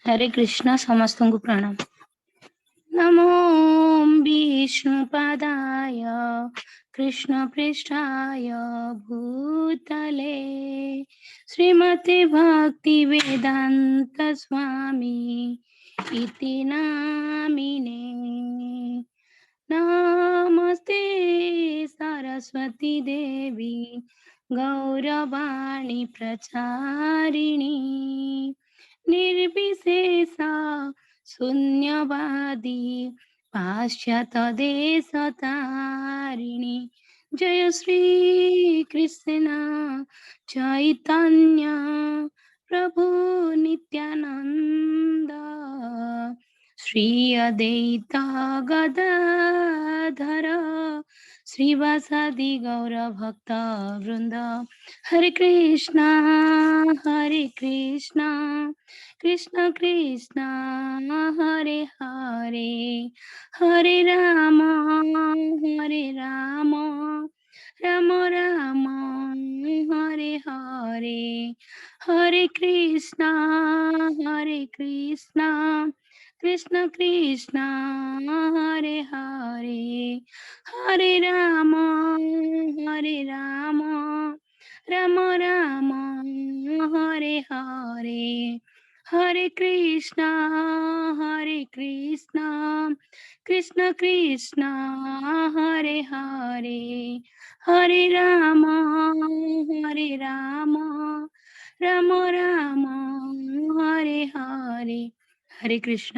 हरे कृष्ण समस्त को प्रणाम। नमो विष्णुपादाय कृष्ण पृष्ठाय भूतले श्रीमते भक्ति वेदांत स्वामी इति नामिने। नमस्ते सरस्वती देवी गौरवाणी प्रचारिणी निर्विशेष शून्यवादी पाश्चात्यदेशतारिणी। जय श्री कृष्ण चैतन्य प्रभु नित्यानंद श्री अद्वैत गदाधर श्रीवासादि गौर भक्त वृंद। हरे कृष्णा कृष्ण कृष्ण हरे हरे हरे राम राम राम हरे हरे। हरे कृष्णा कृष्ण कृष्ण हरे हरे हरे राम राम राम हरे हरे। हरे कृष्णा कृष्ण कृष्ण हरे हरे हरे राम राम राम हरे हरे। हरे कृष्ण।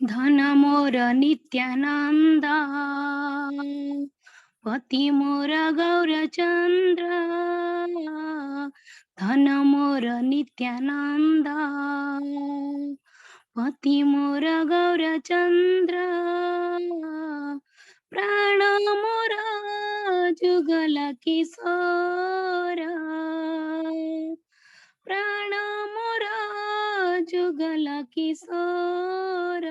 धन मोर नित्यानंद पति मोर गौरचंद्र धन मोर नित्यानंद पति मोर गौरचंद्र प्राण मोर जुगल किशोर प्राण मोर जुगल किशोर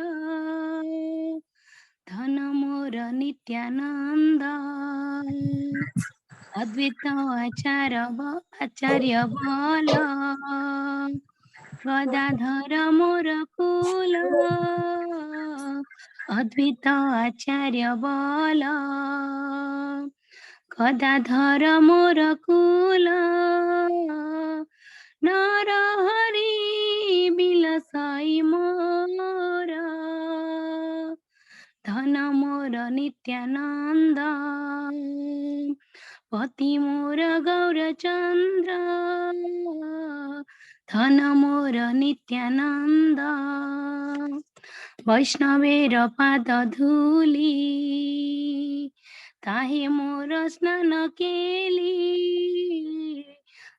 धन मोर नित्यानंद अद्वैत आचार्य बल गदाधर मोर कुल अद्वैत आचार्य बल गदाधर मोर कुल नर हरि बिलसाई मोर धन मोर नित्यानंद पति मोर गौरचंद्र धन मोर नित्यानंद वैष्णवेर पाद धूली ताहे मोर स्नान केली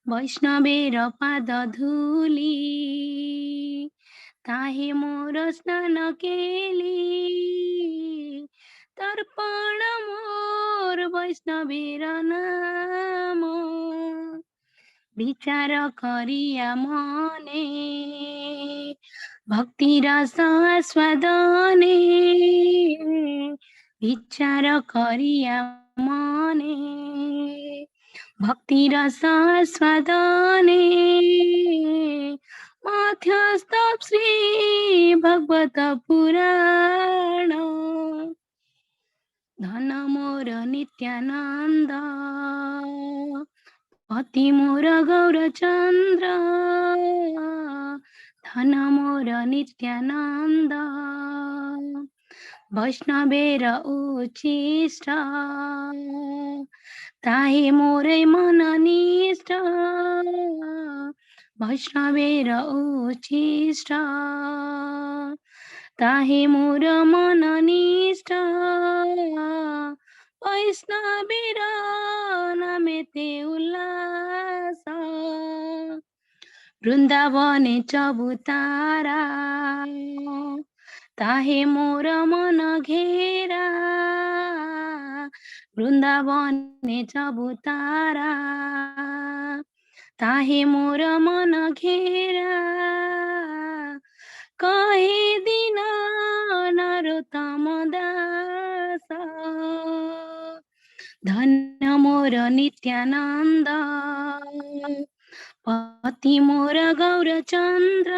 वैष्णवेर पाद धूली ताहे मोर स्नान केली तर्पण मोर वैष्णवेर नाम विचार करिया मने भक्ति रस आस्वादने विचार करिया मने भक्ति रस आस्वादने मध्यस्थ श्री भगवत पुराण धन मोर नित्यानंद पति मोर गौरचंद्र धन मोर नित्यानंद वैष्णवेर उचिष्ट ताहे मोरे मन निष्ठ वैष्णवेर उचिष्ट ताहे मोर मन निष्ठ वैष्णवेर नामेते उल्लास वृंदावने चबुतारा ताहे मोर मन घेरा वृंदावने चबुतारा ताहे मोर मन घेरा कहे दिन नरोत्तम दास धन मोर नित्यानंद मोती मोर गौरचंद्र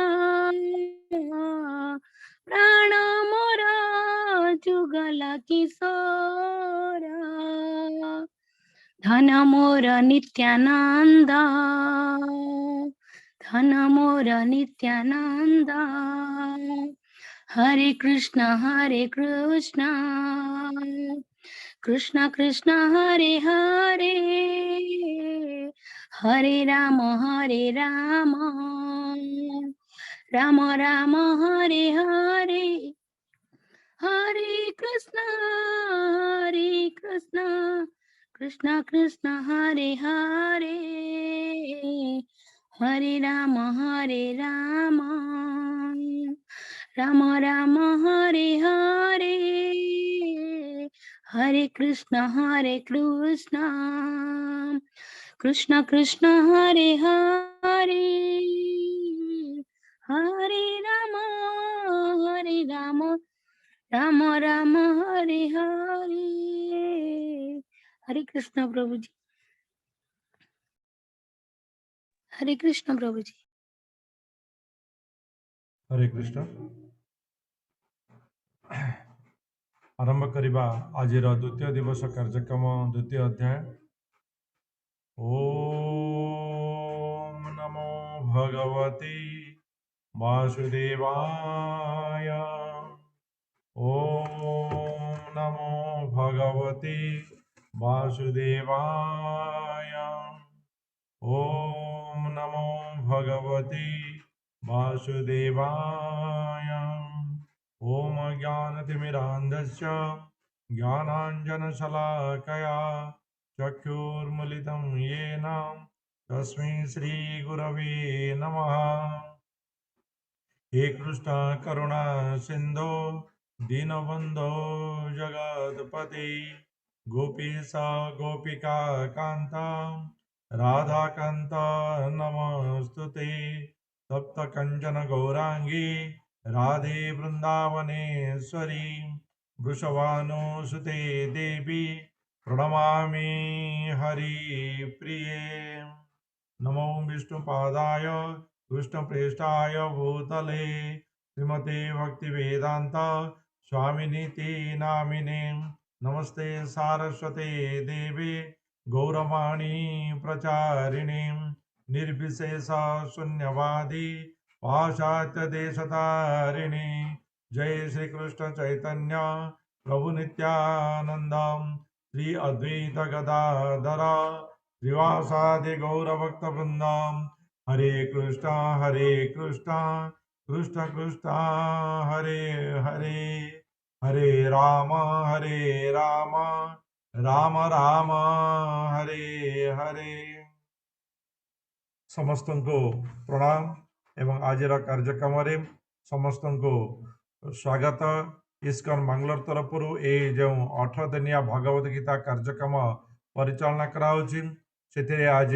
प्राण मोरा जुगला किशोरा धन मोर नित्यानंद धन मोर नित्यानंद हरे कृष्ण कृष्ण कृष्ण हरे हरे हरे राम राम राम हरे हरे हरे कृष्ण कृष्ण कृष्ण हरे हरे हरे राम राम राम हरे हरे हरे कृष्ण कृष्ण कृष्ण हरे हरे हरे राम राम राम हरे हरे हरे कृष्ण प्रभु जी हरे कृष्ण प्रभु जी हरे कृष्ण आरंभ करिबा आजिर द्वितीय दिवस कार्यक्रम द्वितीय अध्याय ओम नमो भगवते वासुदेवाय ओम नमो भगवते वासुदेवाय ओम नमो भगवते वासुदेवाय ओम ज्ञानतिमिरान्धस्य ज्ञानाञ्जनशलाकया चक्षुर्मिलितं येन तस्मै श्रीगुरवे नमः। हे कृष्ण करुणा सिन्धो दीनबन्धो जगत्पते गोपीश गोपिका कान्त राधाकान्त नमस्तुते तप्त कंचन गौरांगी राधे वृंदावनेश्वरी वृषभानुसुते देवी प्रणमामि हरिप्रिये। नमो विष्णुपादाय कृष्णप्रेष्ठाय भूतले श्रीमते भक्तिवेदांत स्वामिनीति नामिने नमस्ते सारस्वते देवे गौरवाणी प्रचारिणे निर्विशेष शून्यवादी पाश्चात्य देशतारिणे जय श्री कृष्ण चैतन्य प्रभु नित्यानंद श्री अद्वैत गदाधर श्रीवासादि गौरभक्तवृंद हरे कृष्णा कृष्ण कृष्ण हरे हरे हरे राम राम राम हरे हरे। समस्त को प्रणाम एवं आज कार्यक्रम समस्त को स्वागत। इस्कन बांग्लोर तरफ जो 8 दिनिया भगवत गीता कार्यक्रम परिचालना कराऊँच आज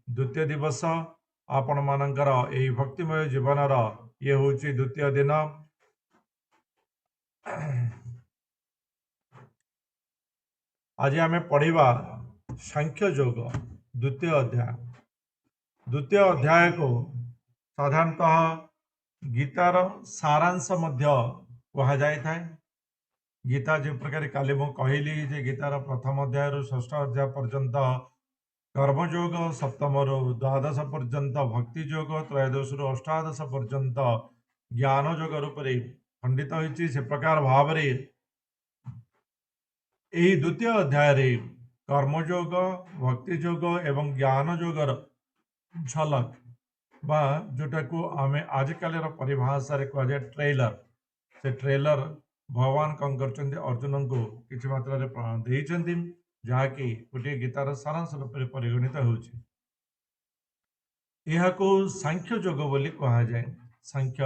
द्वितीय दिवस आपण मानकर यही भक्तिमय जीवनर ये हूँ द्वितीय दिन। आज आम पढ़ा सांख्य योग द्वितीय अध्याय को साधारणतः गीतार सारांश कह जाए। गीता जो प्रकार काली मु कहली जे गीतार प्रथम अध्याय रु षष्ठ अध्याय पर्यंत कर्मयोग सप्तम रु द्वादश पर्यंत भक्ति योग त्रयोदश रु अष्टादश पर्यंत ज्ञान योग रूप खंडित होती से प्रकार भाव द्वितीय अध्याय कर्मयोग भक्ति योग एवं ज्ञान योगर झलक बा जोटा को आम आजिकल परिभाषा कहुए ट्रेलर से ट्रेलर भगवान कौन कर अर्जुन को किसी मात्रा देते जहाँकि गोटे गीतार सारांश रूप में परिगणित हो सांख्य योग बोली कह जाए। सांख्य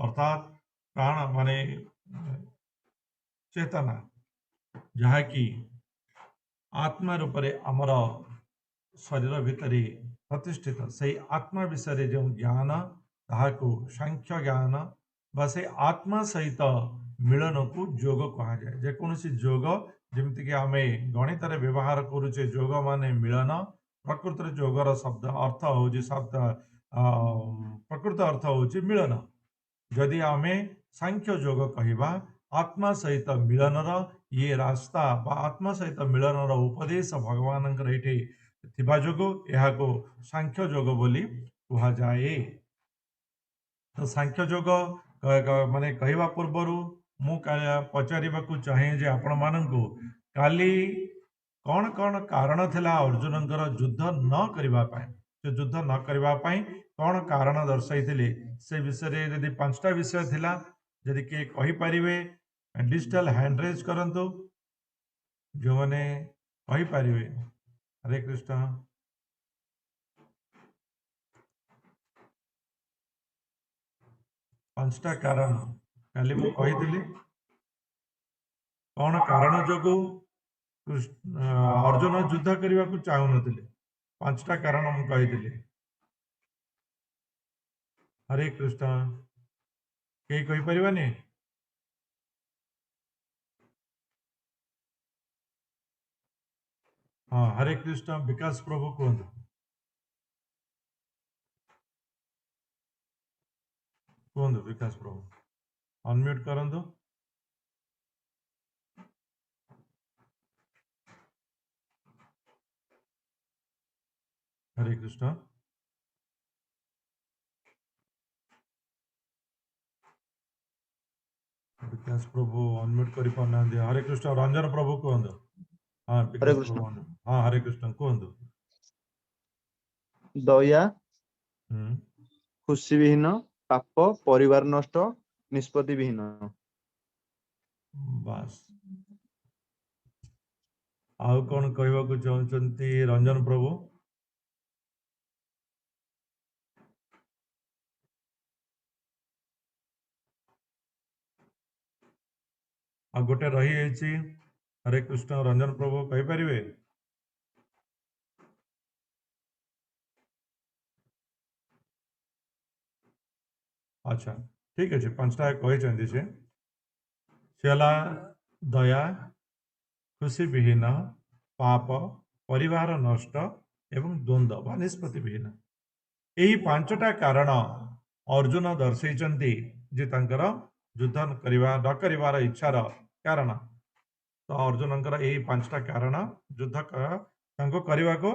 अर्थात प्राण माने चेतना जहाँकि आत्मा रूप में आमर शरीर भितर प्रतिष्ठित से आत्मा विषय जो ज्ञान ताहाको सांख्य ज्ञान बा से आत्मा सहित मिलन को योग कह जाए। जेकोसी योग जमीक आम गणित व्यवहार करुचे योग माने मिलन प्रकृति योगर शब्द अर्थ हूँ शब्द प्रकृत अर्थ होची मिलन जदि आमे सांख्य योग कहिबा आत्मा सहित मिलनर ये रास्ता बा आत्मा सहित मिलनर उपदेश भगवानଙ୍କର एठी थिबा जोगु एहाको सांख्य योग बोली कुहा जाए। तो सांख्य योग माने कहवा पूर्वर मु पचारिबाकू चाहे जे आपण माननकू काली कौन कौन कारण थिला अर्जुनଙ୍କର युद्ध न करिबा पाए से युद्ध न करिबा पाए कौन कारण दर्शाइथिले से विषय रे यदि पांचटा विषय थिला यदि के कहि परिबे डिजिटल हैंड रेज करंतु जो माने कहि परिबे। हरे कृष्ण। पांचटा कारण काली मु कहिथिली कौन कारण जोगु अर्जुन युद्ध करने को चाहू नथिले पांचटा कारण मु कहिथिली। हरे कृष्ण। के कहि परिबानी। हाँ हरे कृष्ण। विकास प्रभु कहतु कहतु विकास प्रभु अनम्यूट करंतु। हरे कृष्ण। विकास प्रभु अनम्यूट करि पाना। हरे कृष्ण। रंजन प्रभु कहतु। हाँ हरे विकास कृष्ण। प्रभु हाँ हरे कृष्ण कहतु। दया हम्म खुशी विहीन पाप परिवार नष्ट निष्पत्ति विहीन। बस आउ कौन कहवाकू चाहते रंजन प्रभु। आ गोटे रही जाइछि। हरे कृष्ण। रंजन प्रभु कहि परिबे। अच्छा ठीक अच्छे पांचटा कहते से चला दया खुशी विहीन पाप परिवार नष्ट एवं द्वंद्व बा निष्पत्ति विहीन यही पांचटा कारण अर्जुन दर्शैचंती जे तांकर युद्ध करवा न करिवार इच्छार कारण। तो अर्जुनଙ୍କର यही पांचटा कारण युद्ध तांको करने को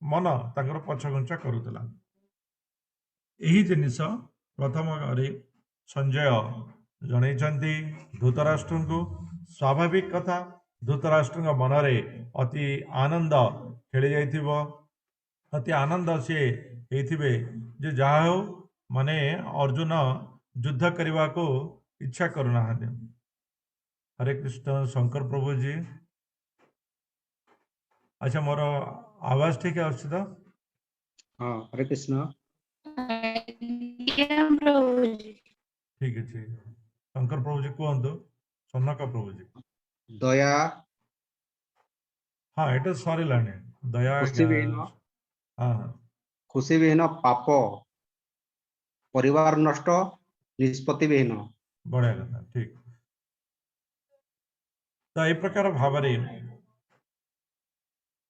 मन तांकर पछघुंचा करुतला। यही जिनिस प्रथम संजय जनइचंती धृतराष्ट्र को। स्वाभाविक कथा धृतराष्ट्र मनरे अति आनंद खेली जाइथिबो अति आनंद सी हेथिबे जे जहा हो माने अर्जुन युद्ध करने को इच्छा करुना। हरे कृष्ण। शंकर प्रभु जी। अच्छा मोर आवाज ठीक है तो। हाँ हरे कृष्ण। आज्ञा प्रभु जी। ठीक है शंकर प्रभु जी कहतु। सनक प्रभु जी। दया हाँ ये सर दया खुशी विहीन हाँ खुशी विहीन पाप परिवार नष्ट निष्पत्ति विहीन। बढ़िया कथा ठीक। तो ये प्रकार भाव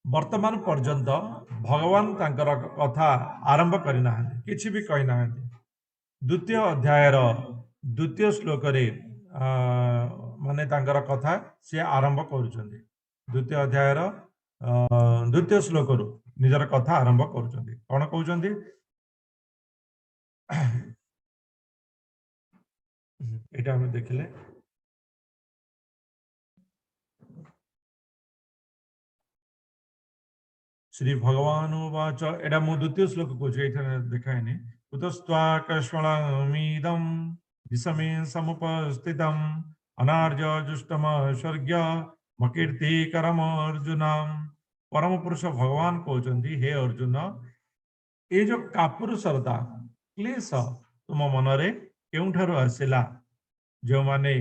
वर्तमान पर्यंत भगवान तांकर कथा आरंभ करना किसी भी कहना। द्वितीय अध्यायर द्वितीय श्लोक माने तांकर कथा सी आरंभ कर द्वितीय अध्यायर द्वितीय श्लोक निजर कथा आरंभ कर कौन कहते यहाँ हम देखिले श्री भगवान उवाच एटा मु द्वितीय श्लोक कहे देखाएनि कुतस्त्वाकर्षणमीदं विषमे समुपस्थितम् अनार्य जुष्टम स्वर्ग मकीर्तिकरम अर्जुन। परम पुरुष भगवान कहते हे अर्जुन ये जो कापुरुषरता क्लेश तुम मनरे केउठारु आसिला जो माने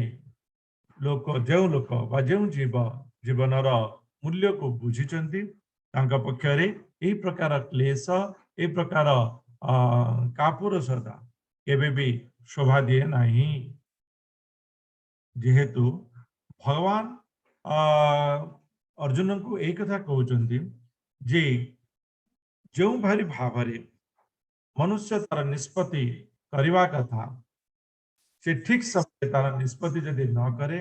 लोक जो लोक बा जो जीव जीवनर मूल्य को बुझिचंती तांका पक्षरे यही प्रकार क्लेश ए प्रकार कापुरुषता केबे भी शोभा दिए नहीं। जेहेतु भगवान अर्जुन को एक कथा कहउचंती जे जो भारी भावरे मनुष्य तार निष्पत्ति करवा कथा से ठीक समय तार निष्पत्ति जदि न करे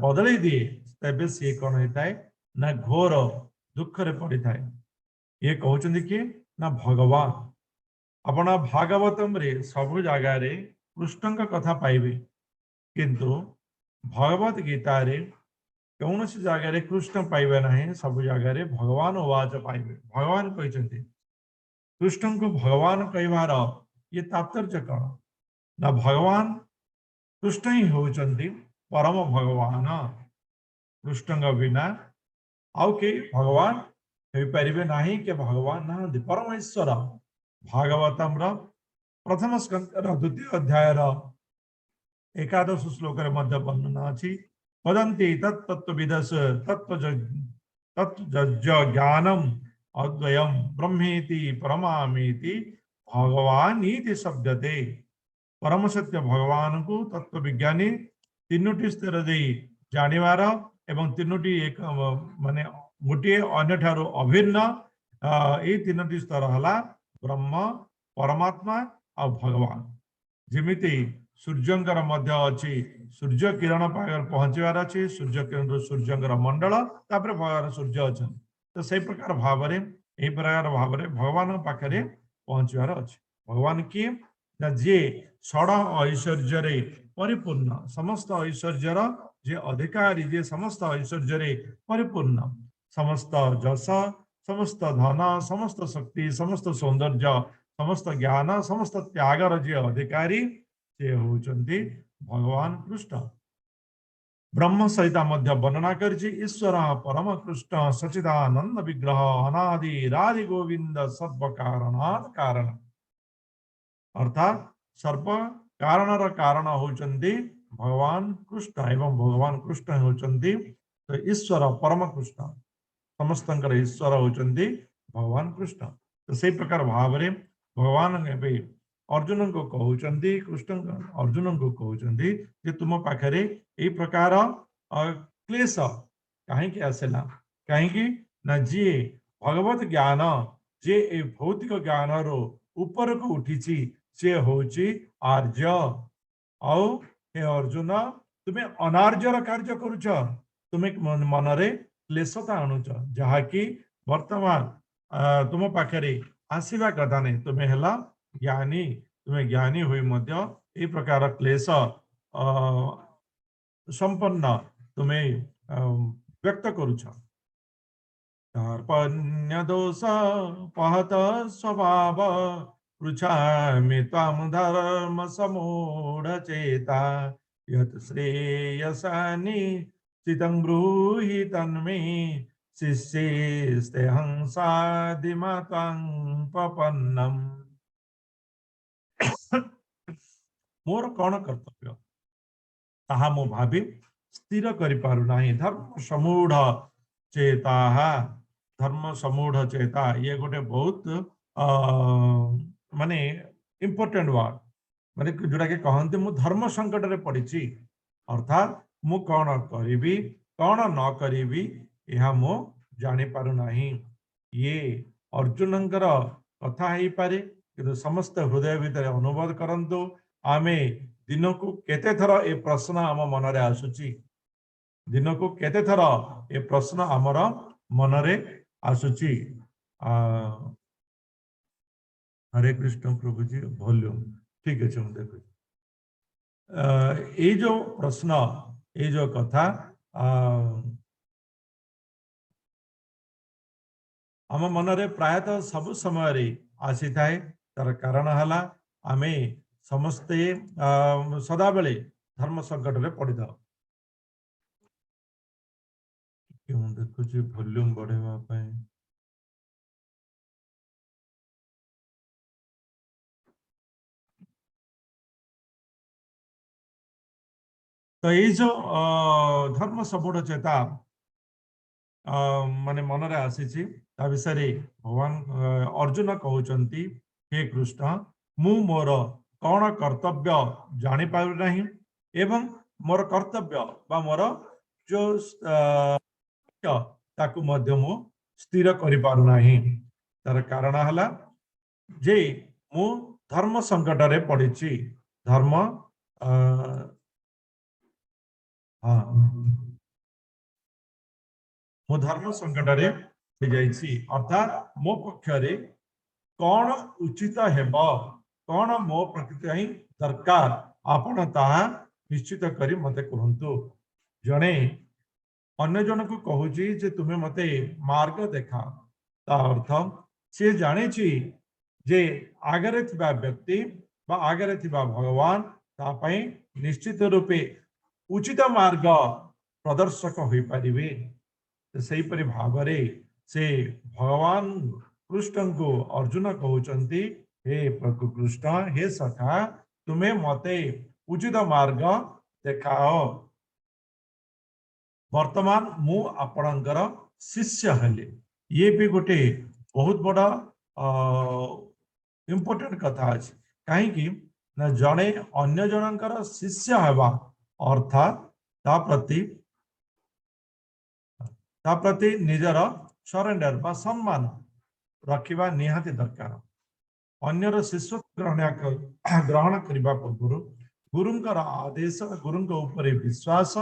बदल दिए तेबे सी कौन होता है ना घोर दुख रे पड़ी थाए ये कहते कि ना भगवान अपना भागवतम रे सब जगह रे कृष्ण का कथा पाइबे किंतु भगवत गीता रे कौन सी जगह रे कृष्ण पाइबे नहीं सब जगह रे भगवान उवाच पाइबे भगवान कहते कृष्ण को भगवान कहवार ये तात्पर्य कौन ना भगवान कृष्ण ही होचंती परम भगवान कृष्ण बिना आउ के भगवान हो पारे नहीं के भगवान ना परमेश्वर भागवतम प्रथम स्कंदर द्वितीय अध्याय एकादश श्लोक वर्णना अच्छी वदंती तत्तत्विदस तत्ज्ञानम अद्वयम ब्रह्मेति परमामेति भगवान इति शब्दते परम सत्य भगवान को तत्व विज्ञानी तीनोटी स्तर दे जानिवार एवं तीनोटी एक माने गोटे अन्य ठारो अभिन्न ये तीनोटी स्तर हला ब्रह्म परमात्मा और भगवान जिमिति सूर्यंकर मध्य अच्छी सूर्य किरण पाकर पहुंचवार अच्छी सूर्य किरण सूर्यंकर मंडल तापर भगवान सूर्य अच्छा तो से प्रकार भाव भगवान पाखे पहुंचवार अच्छे भगवान किए जे षड ऐश्वर्य परिपूर्ण समस्त ऐश्वर्यर जे अधिकारी जे समस्त ऐश्वर्य परिपूर्ण समस्त जस समस्त धन समस्त शक्ति समस्त सौंदर्य समस्त ज्ञान समस्त त्यागर जे अधिकारी से होचंती भगवान कृष्ण ब्रह्म सहित मध्य वर्णना कर ईश्वर परम कृष्ण सचिदानंद विग्रह अनादि राधि गोविंद सर्व कारणात् कारण अर्थात सर्व कारण कारण होचंती भगवान कृष्ण एवं भगवान कृष्ण होचंती तो ईश्वर परम कृष्ण समस्त ईश्वर होचंती भगवान कृष्ण तो से प्रकार भाव रे भगवान ने अर्जुन को कहते कृष्ण अर्जुन को कहते जे तुम पाखे ये प्रकार क्लेश कहीं आसला कहीं ना जी भगवत ज्ञान जे ए भौतिक ज्ञान रो ऊपर को उठी से होची आर्य आउ हे अर्जुन तुम्हें अनार्यर कार्य करुच तुम्हें मनरे क्लेशता आणुच जहाँकि वर्तमान तुम पाखे आसवा कथा नहीं तुम्हें है ज्ञानी तुम्हें ज्ञानी हुई मध्य ए प्रकार क्लेश संपन्न तुम्हें व्यक्त करुछ कार्पण्य दोष पहत स्वभाव पृछामि त्वां धर्म समूढ़ चेता यत् श्रेयसानि चितं ब्रूहि तन्मे शिष्येस्तेऽहं साधिमतां प्रपन्नम् मोर कौन कर्तव्य ताहा मो भावी स्थिर करि पारु नाही धर्म समूढ़ चेता धर्म समूढ़ चेता ये गोटे बहुत माने इम्पोर्टेंट वर्ड माने जोटा कि कहते मु धर्म संकट रे पड़ी अर्थात मु कौन करी कौन न करी यह मु जानी पारु नाही ये अर्जुनंकर कथा ही पारे कि समस्त हृदय भितर अनुभव करंतु आमे दिन को केते थर ए प्रश्न आम मन रे आसुची दिन को केते थर ए प्रश्न आमर मन रे आसुची हरे कृष्ण प्रभु जी वॉल्यूम ठीक है हम देखो ये जो प्रश्न ये जो कथा आम मन रे प्रायतः सब समय रे आसी थाए तार कारण हला आमे समस्ते सदा बेले धर्म संकट में पड़ी था देखुची वॉल्यूम बढ़ेवा पाए तो ये जो धर्म सबूढ़ चेता माने मन रे आसी विषय भगवान अर्जुन कहते हे कृष्ण मु मोर कौन कर्तव्य जानी पारु नहीं एवं मोर कर्तव्य बा मोर जो ताकू मध्य मु स्थिर करि पारु नहीं तार कारण हला जे मु धर्म संकट रे पड़िछि धर्म हाँ मु धर्म संकट रे पड़ जाइछि अर्थात मो पक्षरे कौन उचित हेब कौन मो प्रकृति दरकार आपण ताहा निश्चित करी मते कहंतु जणे अन्य जन को कहूची जे तुम्हें मते मार्ग देखा ता अर्थ से जाने जे आगरे थिबा व्यक्ति बा आगरे थिबा भगवान ता पई निश्चित रूपे उचित मार्ग प्रदर्शक होई परिबे सही परि भावरे से भगवान कृष्ण को अर्जुन कहउचंती हे प्रभु कृष्ण हे सखा तुम्हें मते उचित मार्ग देखाओ वर्तमान मु आपणकर शिष्य हेले ये भी गोटे बहुत बड़ा इम्पोर्टेंट कथा अछि कहीं ना जड़े अन्य जनकर शिष्य हेबा अर्थात ता प्रति निजर सरेंडर बा सम्मान रखिबा निहाती दरकार अन्यर शिष्य ग्रहण करने पूर्व गुरुंकर आदेश गुरुंक ऊपर विश्वास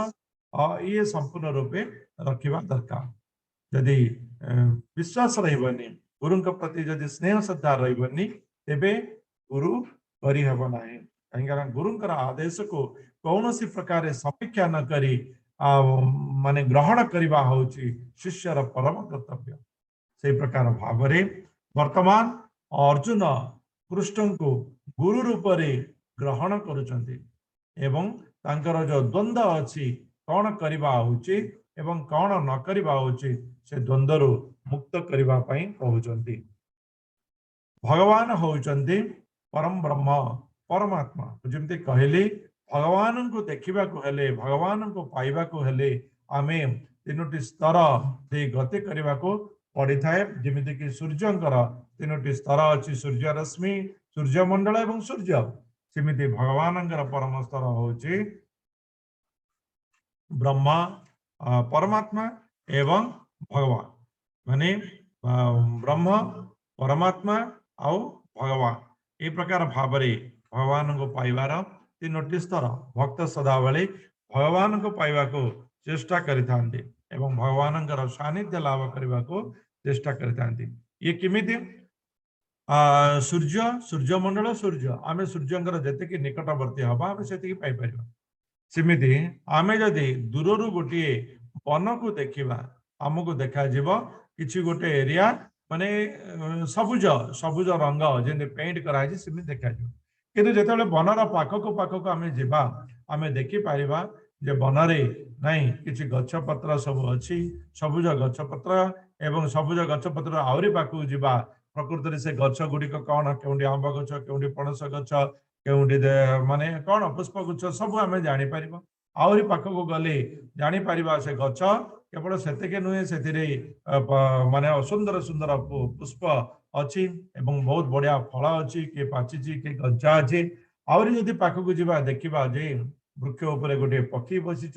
ये संपूर्ण रूपे रखिबा दरकार यदि विश्वास रहिबनी गुरुंक प्रति यदि स्नेह श्रद्धा रहिबनी तेबे गुरु करि हेब नाही कहीं गुरुंकर आदेश को कौन सी प्रकार समीक्षा न करी माने ग्रहण करवा होची शिष्यर परम कर्तव्य से प्रकार भावरे वर्तमान अर्जुन कृष्ण को गुरु रूप रे ग्रहण करुचंती एवं तांकर जो द्वंद्व अछि कौन करवा उचित एवं कौन न करवा उचित से द्वंद्व मुक्त करबा पई कहउचंती भगवान होउचंती परम ब्रह्म परमात्मा जेमते कहले भगवान को देखा हेले भगवान को पाइबा को हेले आमे तीनोटी स्तर दे गति करने को पड़ी थाए जमीती कि सूर्यंकर तीनोटी स्तर अच्छी सूर्य रश्मि सूर्यमंडल एवं सूर्य सेमिति भगवान परम स्तर होची ब्रह्मा परमात्मा एवं भगवान माने ब्रह्म परमात्मा आउ भगवान ए प्रकार भावरे भगवान को पाइबार तीनोटी स्तर भक्त सदाबले भगवान को पाइबा को चेष्टा करिथांती एवं भगवान सानिध्य लाभ करने को चेष्टा करिथांती ये किमिति सूर्य सूर्यमंडल सूर्य आमे सूर्यंकर जते निकटवर्ती हवा आमे सेति पाई परिबा सेमिति आमे जदि दूररु गोटे वन को देखिबा हमको देखा जीव किछि गोटे एरिया माने सबुज सबुज रंग जे पेंट कराई सेमिति देखा जीव किंतु जेतेबेले बनर पाखक पाखक आमे जीवा आमे देखि पारिबा जे बनरे नहीं किछि गछ पत्र सब अछि सबुज गछ पत्र एवं सबुज गछ पत्र आउरी पाखक जीवा प्रकृति से गछ गुड़िक कौन केउंडी आंब गछ केउंडी पणस गछ केउंडी माने कौन पुष्प गुच्छ सब आमे जानि परिबा आउरी पाखक गले जानि परिबा से गछ केवल सेतेके नुहे सेतिरे माने सुंदर सुंदर पुष्प अच्छी एवं बहुत बढ़िया फल अच्छी के पाची के गजा अच्छी आहरी जदि पाखक जीवा देखा जे वृक्ष उपरे गोटे पक्षी बसी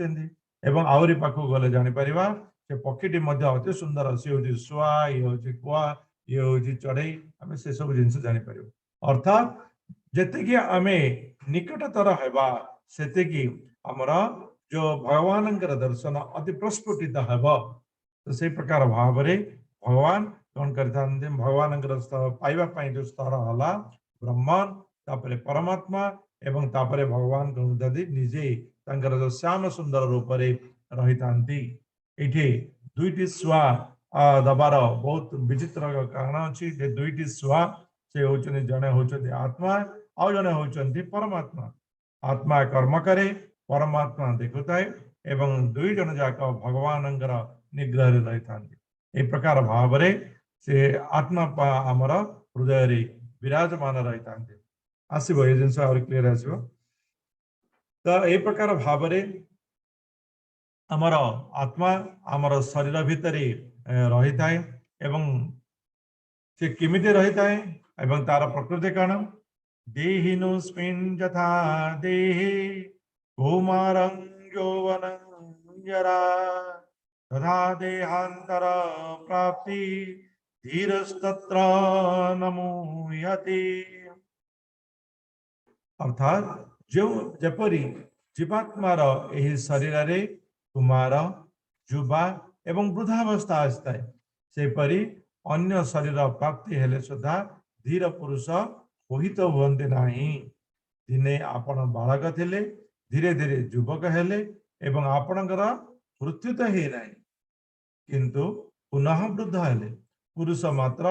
एवं आहरी पाखक गले जापर से पक्षीटी अति सुंदर सी हूँ शुआ ये हूँ कुआ ये हूँ चढ़ई आम से सब जिन जापर अर्थात जी आम निकटतर होगा से आमर जो भगवान दर्शन अति प्रस्फुटित हेब तो से प्रकार भाव भगवान कौन करते भगवान पाइबा जो स्तर है ब्रह्मन तापरे परमात्मा एवं तापरे भगवान ददी निजे जो श्याम सुंदर रूप रही था ये दुईटी शुआ दबार बहुत विचित्र कारण अच्छी दुईटी शुआ से होचनी जड़े होचनी आत्मा आउ जड़े होचनी परमात्मा आत्मा कर्म करे परमात्मा देखुए एवं दुई जन जाक भगवान निग्रह रही था ए प्रकार भाव से आत्मा आमर हृदय विराजमान रही था आसो ये जिन क्लीयर आसो तो ए प्रकार भाव आमर आत्मा आमर शरीर भितर रही था एवं से किमिति रही था एवं तार प्रकृति कण देहिनुस्मिन् यथा देहे कौमारं यौवनं जरा तथा देहांतर प्राप्ति धीरस्तत्र न मुह्यते अर्थात जो जेपरी जीवात्मार एही शरीर रे कुमार युवा एवं वृद्धावस्था आसता है सेपरी अन्य शरीर प्राप्ति हेले सुधा धीर पुरुष मोहित हुअन्ते नाही दिने आपण बालक थिले धीरे धीरे युवक हेले एवं आपणकर मृत्यु तो हे नाही किंतु पुनः वृद्ध हेले पुरुष मात्र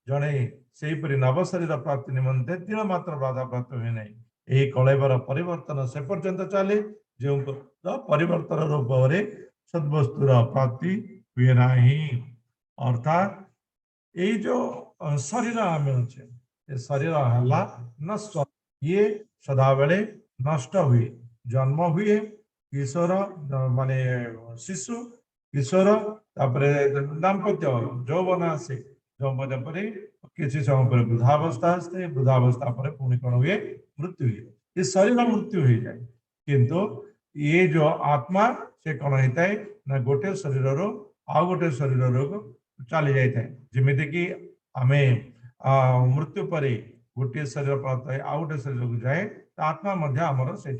जणे सेपरी नव शरीर प्राप्ति निमंते तीन मात्र बाधा प्राप्त हुए नहीं यही कलैबर परिवर्तन से पर्यंत चले जो परिवर्तन रूप सद्वस्तुर प्राप्ति हुए नाही अर्थात ये जो शरीर आम अच्छे ये शरीर है नष्ट ये सदाबले नष्ट हुए जन्म हुए किशोर माने शिशु किशोर दाम्पत्य यौवन आसे यौवन पर किसी समय पर वृद्धावस्था आसते वृद्धावस्था पर पुणी कौन हुए मृत्यु हुए ये शरीर मृत्यु हो जाए किंतु ये जो आत्मा से कौन होता है ना गोटे शरीर रो आ गोटे शरीर रो चली जाए जमीती कि आम मृत्यु पर गोटे शरीर प्राप्त है आ गोटे शरीर को जाए तो आत्मा आमर से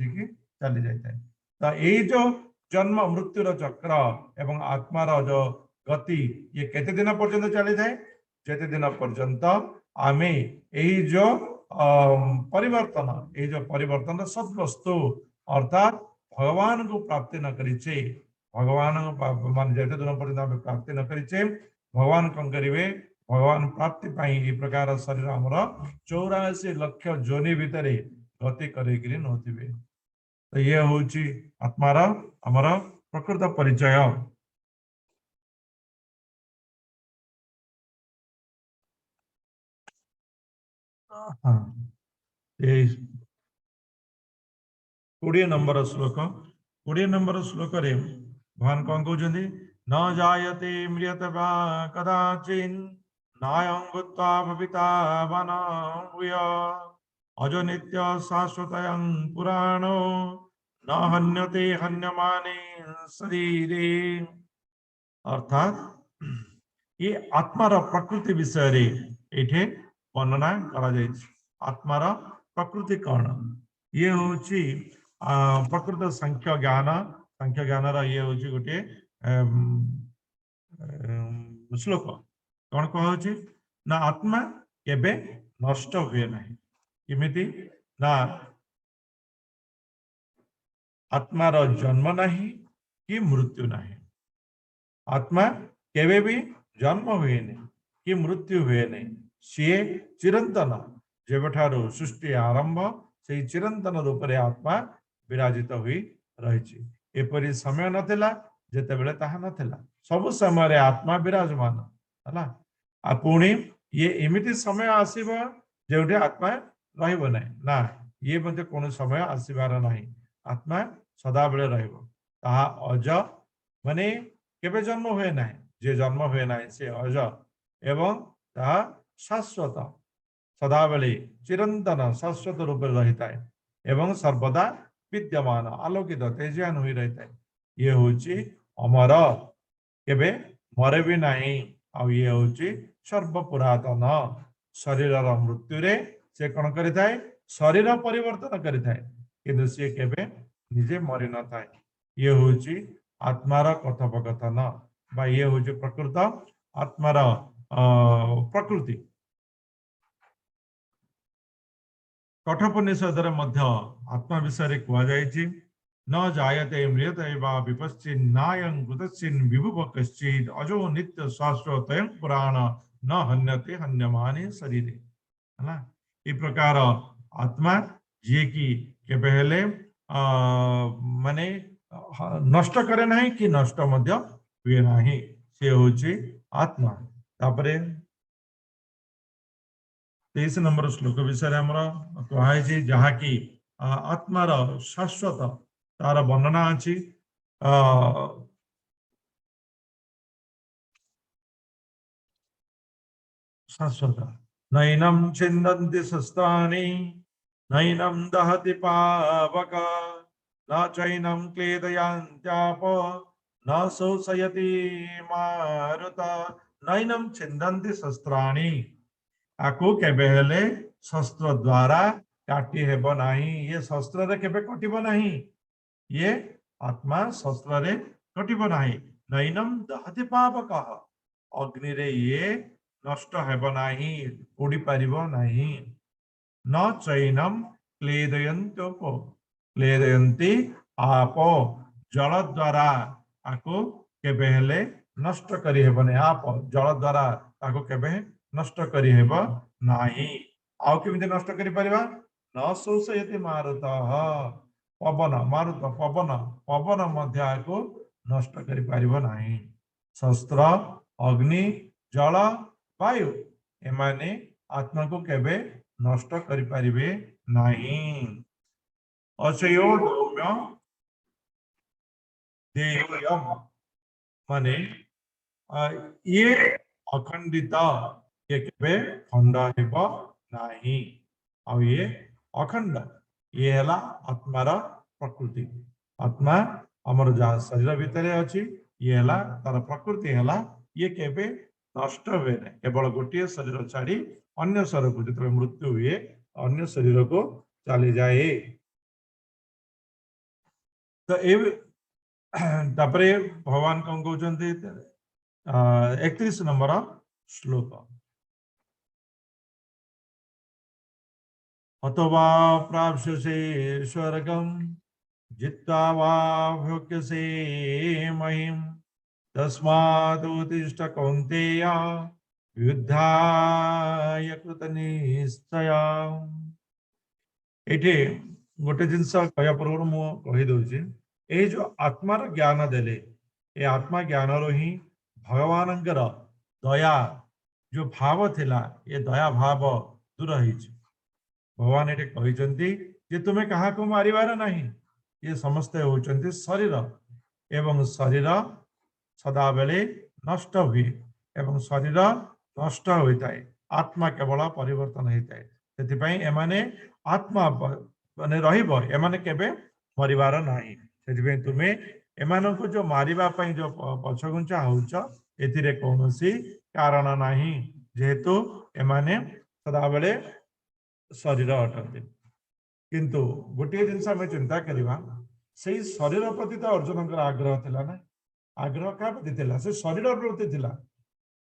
चली जाए तो यही जो जन्म मृत्युर चक्र एवं आत्मार जो गति ये केते दिन पर्यंत चली जाए जेते दिन पर्यंत आम यही जो परिवर्तन सद्वस्तु अर्थात भगवान को प्राप्ति न करिचे भगवान मान जेते दिन पर्यंत आम प्राप्ति न करिचे भगवान कौन करेंगे भगवान प्राप्ति पाई प्रकार शरीर आमर 84 लाख जोनि भितर गति करें नौथिबे तो ये हूँ आत्मार आमर प्रकृत परिचय हाँ 20 नंबर श्लोक 20 नंबर श्लोक रे भगवान कौन कहते न जायते म्रियते वा कदाचिन् नायं भूत्वा भविता वा न भूय अजो नित्य शाश्वतयं पुराणो न हन्यते हन्यमाने शरीरे अर्थात ये आत्मार प्रकृति विषय रे एठे वर्णना करा जायछि आत्मार प्रकृति कौन ये होची प्रकृत सांख्य ज्ञान रा ये होची गोटे श्लोक कौन कह ना आत्मा केबे नष्ट हुए नहीं किमिति ना आत्मार जन्म नहीं कि मृत्यु नहीं आत्मा केबे भी जन्म हुए नहीं कि मृत्यु हुए नहीं सी चिरंतन जेबठारु सृष्टि आरंभ से चिरंतन रूप से आत्मा विराजित हुई रही एपरी समय नथिला जेते बेले ताहा नथिला सब समय आत्मा विराजमान है आ पुणी ये एमिति समय आसीबो जेउठे आत्मा रहिबो नहीं ना ये मते कोन समय आसीबार नहीं आत्मा सदा बेले रहिबो ताहा अज माने केबे जन्म हुए नहीं जे जन्म हुए नहीं से अज एवं ताहा शाश्वत सदा बेले चिरंतन शाश्वत रूप रहता है एवं सर्वदा विद्यमान आलोकित तेजान हुई रहता है ये होची अमर केबे मरे भी नहीं आ ये होची सर्व पुरातन शरीर मृत्यु रे से कौन करिता है शरीर परिवर्तन करिता है किंतु से केबे निजे मरि न थाए ये होची आत्मार कथोपकथन बा ये होची प्रकृत आत्मार प्रकृति कठोपनिषद आत्मा विषय कह जाए न जायते म्रियते वा विपश्चिन् नायं कुतश्चिन् विभुव कश्चित् अजो नित्य शाश्वतयं पुराण न हन्यते हन्यमाने शरीरे है ना ये प्रकार आत्मा जी की केबे हेले माने नष्ट करे नहीं कि नष्ट मध्य हुए नहीं से होची आत्मा तापरे 23 नंबर श्लोक विषय कहुई जहाँ की आत्मार शाश्वत तार वर्णना अच्छी शाश्वत नैनम छिन्दन्ति शस्त्राणि नैनम दहति पावक न चैनम क्लेदयान्त्याप न शोषयति मारुत नैनम छिन्दन्ति शस्त्राणि आको केबे हेले शस्त्र द्वारा काटी हेब नाही ये शस्त्र रे केबे कटिब नाही ये आत्मा शस्त्र रे कटिब नाही नैनम दहति पावकः अग्नि रे ये नष्ट हेब नाही पोड़ी परिबो नाही न चैनम क्लेदयन्त्योपो क्लेदयन्ति आपो जल द्वारा आको केबे हेले नष्ट करी हेबने आप जल द्वारा आको केबे नष्ट करी हेब नाही आउ केमिते नष्ट करी परिबा न शोषयति मारुतः पवन मारुत पवन पवन मध्य आको नष्ट करी परिबो नाही शस्त्र अग्नि जल वायु एमाने आत्मा को केबे नष्ट करी परिबे नाही अचयो दौम्य देयम माने ये अखंडित ये केबे खंड हेब नाही आ ये अखंड ये हला आत्मार प्रकृति आत्मा हमर जा शरीर भितर अछि ये हला तार प्रकृति हला ये केबे नष्ट हुए नहीं केवल गोटे शरीर छाड़ी अन्य शरीर को जो मृत्यु हुए अन्य शरीर को चली जाए तो तापरे भगवान कौन कहते 31 नंबर श्लोक अथवा प्राप्स्यसे स्वर्गम जित्वा वा भोक्यसे महिम तस्मात् उत्तिष्ठ कौन्तेय युद्धाय कृतनिश्चय एठी गोटे जिनस कहया पूर्व मु कहि दउछि ए जो आत्मार ज्ञान देले ए आत्मा ज्ञान रो ही भगवानंकर दया जो भाव थिला ये दया भाव दूर होइछि भगवान एटे कहिसंती जे तुमे कहा को मारिबार नहीं ये समस्त होचंती शरीर एवं शरीर सदा बेले नष्ट हुए एवं शरीर नष्ट होता है आत्मा केवल परिवर्तन होता है सेतिपई एमाने आत्मा माने रहिबो एमाने केबे मरिबार नाही सेतिपई तुमे एमानको जो मारिबा पई जो पछगुंचा होउछ एथिरे कोनोसी कारण नाही जेहेतु एमाने सदा बेले शरीर अटंती किंतु गोटे जिनस आम चिंता करवा से शरीर प्रति तो अर्जुन आग्रह थिला ना आग्रह क्या प्रति थिला से शरीर प्रति थिला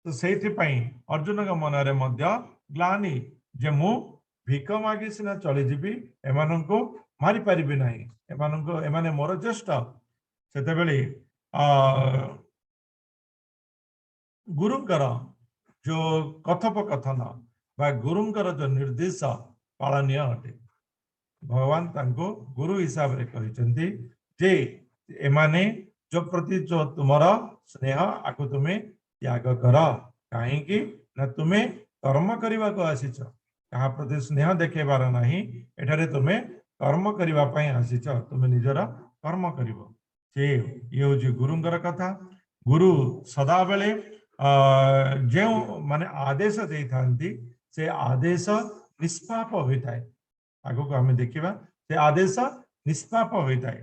तो से अर्जुन का मनरे मध्य ग्लानि जे मु भिक मागी सिना चली जीवी एमानंको मारी परिबे नाही एमानंको एमाने मोर ज्येष्ठ सेतेबेले गुरुंकर जो कथोपकथन बा गुरुंकर जो निर्देश पालनीय अटे भगवान तांको गुरु हिसाब रे कहिसंती जे एमाने जो प्रति जो तुमर स्नेह आको तुमे त्याग कर काहे कि ना तुमे कर्म करबा को आसीछ कहा प्रति स्नेह देखेबार नाही एठारे तुमे कर्म करबा पई आसीछ तुमे निजरा कर्म करिवो से ये होची गुरुंकर कथा गुरु सदा बेले जे माने आदेश देथांती से आदेश निष्पाप होता है आगो को हमें देखिबा से आदेश निष्पाप होता है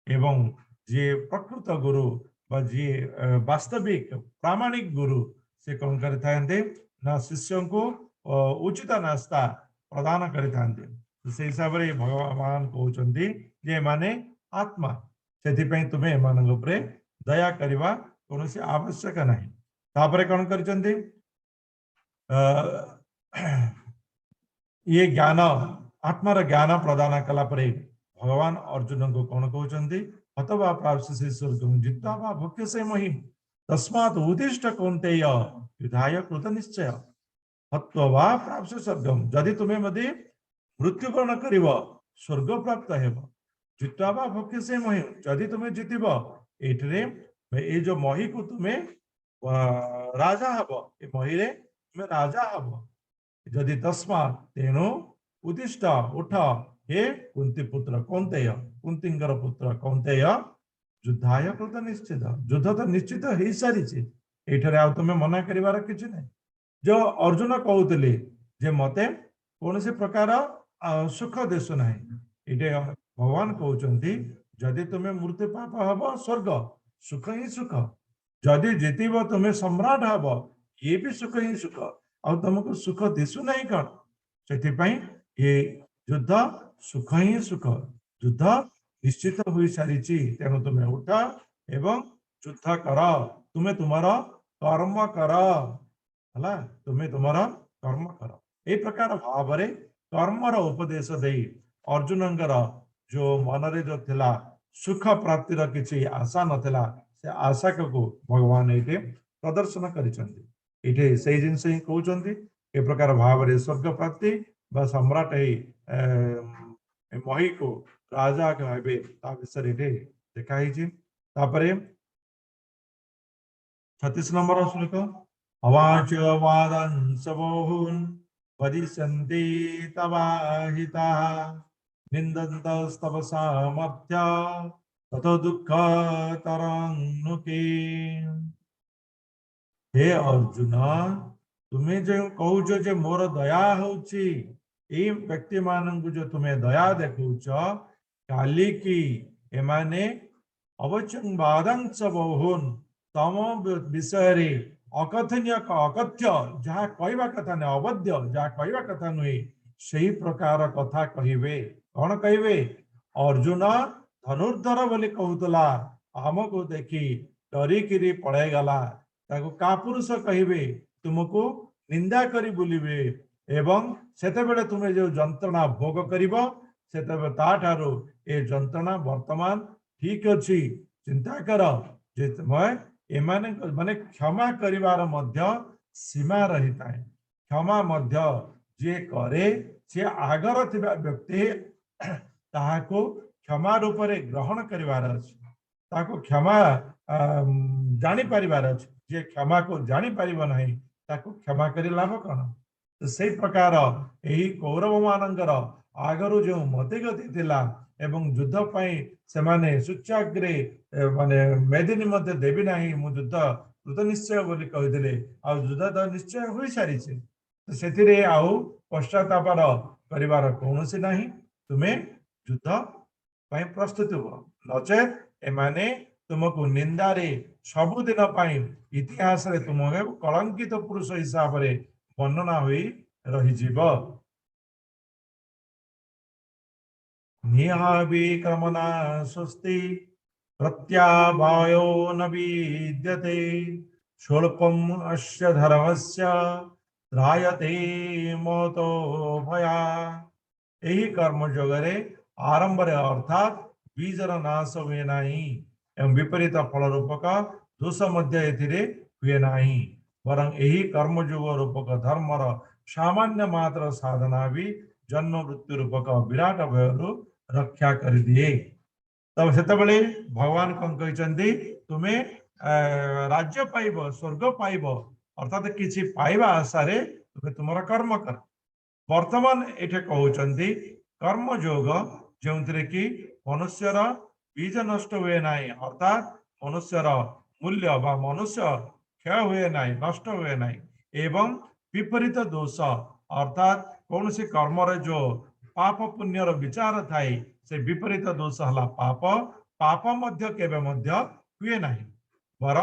एवं जे प्रकृत गुरु बा जे वास्तविक प्रामाणिक गुरु से कौन करते ना शिष्यों को उचित नास्ता प्रदान करते से हिसाब रे भगवान कहउचंती जे माने आत्मा सेति तुम्हें एमान उपरे दया करवा कौन से आवश्यक नहीं तापरे कौन करचंती ये ज्ञान आत्मार ज्ञान प्रदान कला परे भगवान अर्जुन को कौन कहते अथवा प्राप्स्यसे स्वर्गं जित्वा वा भोक्यसे महिम तस्मात् उत्तिष्ठ कौन्तेय युद्धाय कृत निश्चय हत्वा वा प्राप्स्यसे स्वर्गं जदि तुम्हें मध्य मृत्युवरण करिव स्वर्ग प्राप्त हेब जित्वा वा भोक्यसे महिम जदि तुम्हें जितिब एठरे ए जो मही को तुम्हें राजा हब ए मही रे तुम्हें राजा हब जदि तस्मात् तेणु उत्तिष्ठ उठ हे कुंती पुत्र कौन्तेय कुंतींकर पुत्र कौन्तेय युद्धाय कृत निश्चित युद्ध तो निश्चित हो सारी एठारे आ तुम मना करिवार किछि नै जो अर्जुन कहउतले जे मते कोनसे प्रकार सुख देसु नाही एटे भगवान कहउचंती जदि तुमे मृत्यु पाप हबो स्वर्ग सुख ही सुख जदि जितिबो तुमे सम्राट हबो ये भी सुख ही सुख आ तुमको सुख दिसु नहीं कौन से ये युद्ध सुख ही सुख युद्ध निश्चित हो सारी तेणु तुम्हें उठ एवं युद्ध कर तुम्हें तुमर कर्म कर हला तुम्हें तुमर कर्म कर ए प्रकार भाव में कर्मर उपदेश दे अर्जुन जो मनरे जो थिला सुख प्राप्तिर किसी आशा नथिला से आशा को भगवान ये प्रदर्शन करिसेंती से जिनस ही कहते ए प्रकार भाव में स्वर्ग प्राप्ति बा सम्राट मही को राजा कहबे ता विषय देखाई 36 नंबर श्लोक अवाच वादंस बहुन् वदिष्यन्ति तवाहिता निन्दन्तस्तव सामर्थ्य ततो दुःखतरन्नुके हे अर्जुन तुम्हें जो कहूच जे मोर दया होची ए व्यक्ति मानक जो तुम्हें दया देखौच काली की एमाने अवचंबादंस बहुन् तम विषय अकथनीय अकथ्य जहाँ कहवा कथा नहीं अवध्य जहाँ कहवा कथा नुहे से प्रकार कथा कहिबे कौन कहिबे अर्जुन धनुर्धर बोली कहूतला आमको देखी डरिकी पड़े गला ताको का पुरुष कहिबे तुमको निंदा करी बुलिबे एवं सेतेबेले तुमे जो जंत्रणा भोग करिबो सेतेबे ताठारो ए जंत्रणा वर्तमान ठीक अछि चिंता कर जे मैं एमाने माने क्षमा करिवार मध्य सीमा रहिता है क्षमा मध्य जे करे से आगर थिबा व्यक्ति ताहाको क्षमा रूप रे ग्रहण करिवार अछि ताको क्षमा जानी परिवार अछि जे क्षमा को जानी परिबो नहीं ताको क्षमा करि लाभ कौन तो से प्रकार यही कौरव मानकर आगरू जो मतिगति थिला एवं युद्ध पाई से माने सूच्याग्रे माने मेदिनी मध्य देवी नहीं मु युद्ध कृत निश्चय बोली कहिदिले आ युद्ध तो निश्चय होई सारी छे तो सेतिरे आउ पश्चातापर परिवार कौनसी नहीं तुम्हें युद्ध पाई प्रस्तुत हो नचेत एमाने तुमको निंदारे सबुदिन पाई इतिहास रे तुमके कलंकित पुरुष हिसाब रे वर्णना हुई रहीजीव निहाविक्रमना स्वस्ति प्रत्यावायो न विद्यते स्वल्पम अस्य धर्मस्य त्रायते मतो भया यही कर्म जोगरे आरंभ अर्थात बीजर नाश हुए नहीं एवं विपरीत फल रूपक दोष मध्य एथिरे हुए नहीं वरं यही कर्मयोग रूपक धर्मर सामान्य मात्र साधना भी जन्म मृत्यु रूपक विराट भयरू रक्षा कर दिए तब से भगवान कौन कहते तुम्हें राज्य पाइब स्वर्ग पाइब अर्थात किसी पाइबा आशा तुम्हें तुम कर्म कर वर्तमान ये कहते कर्मयोग जो कि मनुष्यर बीज नष्ट हुए ना अर्थात मनुष्यर मूल्य बा मनुष्य क्षय हुए ना नष्ट हुए ना एवं विपरीत दोष अर्थात कौन सी कर्म जो पाप पुण्यर विचार थाए से विपरीत दोष है पाप पाप मध्य केबे मध्य हुए ना बर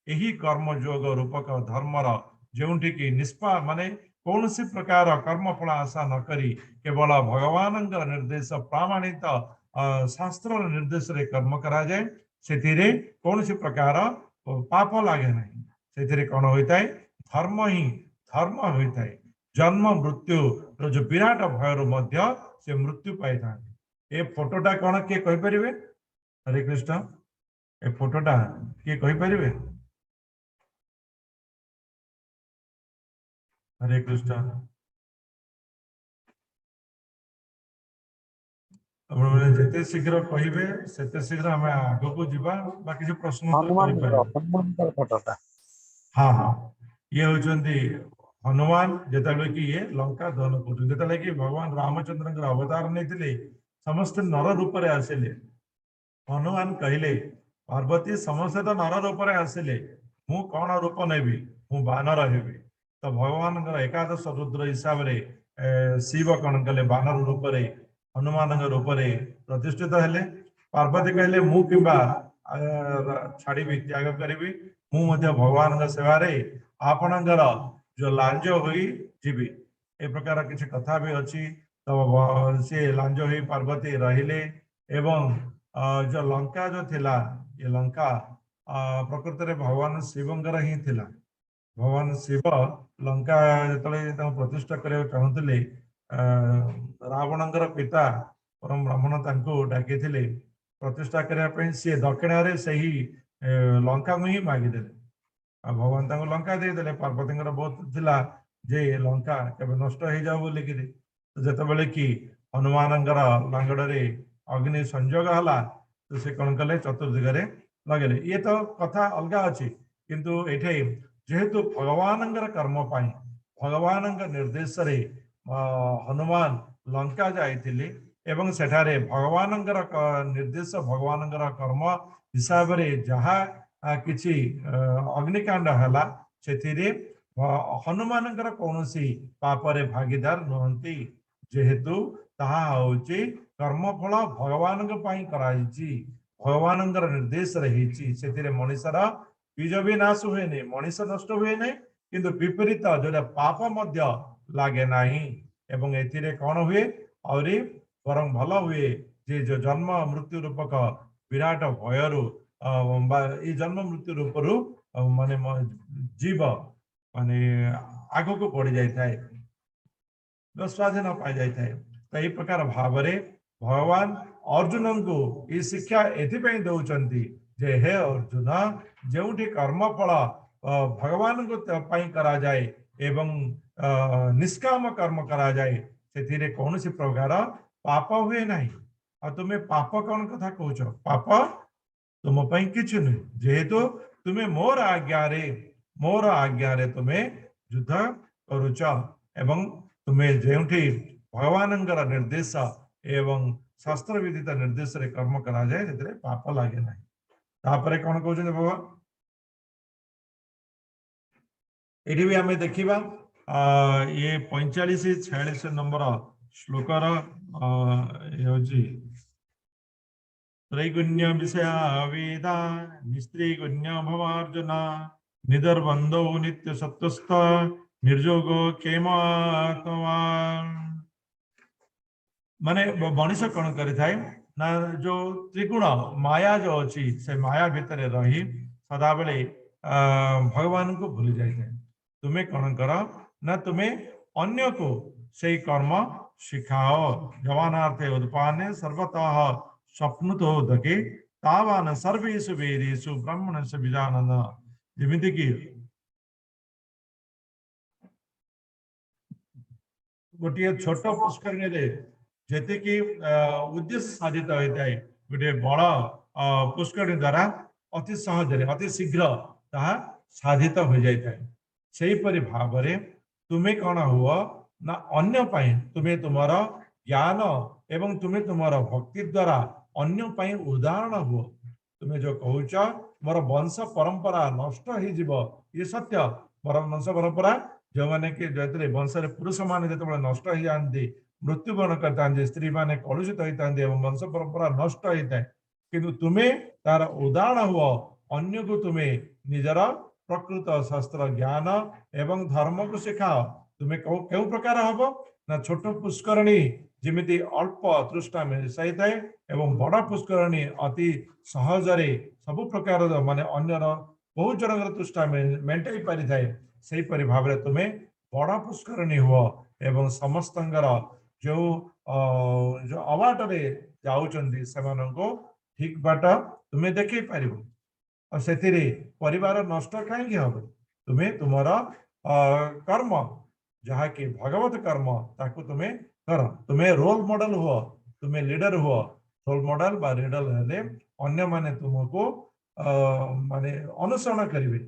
यही कर्मयोग रूपक धर्मर जोटि की निष्पा माने कौन सी प्रकार कर्मफल आशा न करी केवल भगवान निर्देश प्रामाणित शास्त्र निर्देश रे कर्म करा जाए से कौन सी प्रकार पाप लगे ना से कौन होता है धर्म ही धर्म होता है जन्म मृत्यु जो विराट भयर मध्य से मृत्यु पाई था ए फोटोटा कौन किए कहीपर हरे कृष्ण ए फोटोटा किए कहीपर हरे कृष्ण जिते शीघ्र कहे से शीघ्र आम आग को जावा बाकी जो प्रश्न फोटोटा हाँ हाँ ये होती हनुमान जिते कि ये लंका दहन कर कि भगवान रामचंद्र अवतार नहीं समस्त नर रूप में आसिले हनुमान कहले पार्वती समस्ते तो नर रूप में आसिले मु कौन रूप नेबी मु बानर हेबी तो भगवान एकादश रुद्र हिसाब से शिव कौन कले बानर रूप में हनुमान रूप में प्रतिष्ठित हेले पार्वती कहले मु किंबा छाड़ी त्याग करी मुझे भगवान सेवारे आपणकर जो लांज हुई जीवी ए प्रकार किसी कथा भी अच्छी तो से लांज हो पार्वती रहिले एवं जो लंका जो थिला ये लंका प्रकृत में भगवान शिवंकर ही थिला। भगवान शिव लंका जो प्रतिष्ठा करने चाहूले रावणंकर पिता परम ब्राह्मण तांको डाकी प्रतिष्ठा करने सी दक्षिण से ही लंका को ही मागिदेले भगवान तांको लंका देदेले पार्वती बहुत थिला जे लंका केबे नष्ट हो जाओ बोलिकी जितेबाला कि हनुमान लांगड़े अग्नि संजोग है तो से कौन कले चतुर्दिगरे लगे ये तो कथा अलग अच्छी किंतु ये जेहेतु भगवान कर्म भगवान निर्देश रे हनुमान लंका जाइथिले एवं सेठारे भगवान निर्देश भगवान कर्म हिसाब रे जहा किछि अग्निकांड हला सेथिरे हनुमान कौनसी पापरे भागीदार नुहंती जेहेतु ताहा होची कर्मफल भगवान भगवान निर्देश रही से मनीषर बीज भी नाश हुए नहीं मनीष नष्ट हुए नहीं किंतु विपरीत जो पाप मध्य लगे नहीं एवं एथिरे कौन हुए और बरं भल हुए जे जो जन्म मृत्यु रूपक विराट भयरु जन्म मृत्यु रूपरु माने जीव माने आग को बढ़ी जाए स्वाधीन पाई जाए तो यही प्रकार भाव भगवान अर्जुन को ये शिक्षा एथिपाई दौरान जे हे अर्जुन जोठी कर्मफल भगवान को करा जाए एवं निष्काम कर्म करा जाए से कौन सी प्रकार पाप हुए ना आ तुम्हें पाप कौन कथा कौच पाप तुम कि जेहेतु तुम्हें मोर आज्ञा रे तुम्हें युद्ध करुच एवं तुम्हें जोठी भगवान निर्देश एवं शास्त्र विदित निर्देश रे कर्म करा जाए से पाप लगे ना तापर कौन कहते भगवान ये भी आम देखा ये 45-46 नंबर श्लोकर त्रैगुण्य विषया वेदा निस्त्रीगुण्य भवार्जुन निदर्बंधो नित्य सत्वस्थ निर्जोगो माने मनीष कौन करें ना जो त्रिगुण माया जो अच्छी से माया भितर रही सदा बेले भगवान को भूली जाए तुम्हें कौन कर ना तुम्हें अन्य को से कर्म शिखाओ जवानार्थे उत्पादने सर्वतः स्वप्नुतो दके तावान सर्वेषु वेदेषु ब्रह्मणस्य विजानन जेमिति कि गोटे छोट पुष्करणी जेते कि उद्देश्य साधित होता है गोटे बड़ पुष्करणी द्वारा अति सहज अति शीघ्र ताहा साधित हो जाए से भाव तुम्हें कौन हुआ ना अन्य तुम्हें तुमर ज्ञान एवं तुम्हें तुमर भक्ति द्वारा अन्य उदाहरण हुआ तुम्हें जो कहूच मोर वंश परंपरा नष्ट हो ये सत्य मोर वंश परंपरा जो मैंने कि जो वंश पुरुष मैंने जो नष्ट हो जाती मृत्युवरण करते स्त्री मैंने कलुषित होता वंश परंपरा नष्ट होता है किंतु तुम्हें तार उदाहरण हुआ अन्य को तुम्हें निजर प्रकृत शास्त्र ज्ञान एवं धर्म को शिखाओ तुम्हें क्यों प्रकार हम ना छोट पुष्करणी जमी अल्प तृष्णा मिसाई थाए एवं बड़ पुष्करणी अति सहजरे सब प्रकार माने अन्यर बहुत जन तृष्णा मेटाई पारि थाए से भाव में तुम्हें बड़ पुष्करणी हुआ एवं समस्त जो जो अबाटे जाऊँगी से ठीक बाट तुम्हें देखे पार और से परिवार नष्ट कहीं हम तुम्हें तुमर कर्म जहा कि भगवत कर्म ताकू तुम्हें कर तुम्हें रोल मॉडल हुआ तुम्हें लीडर हुआ रोल मॉडल बा लीडर हेले अन्य माने तुमको माने अनुसरण करेंगे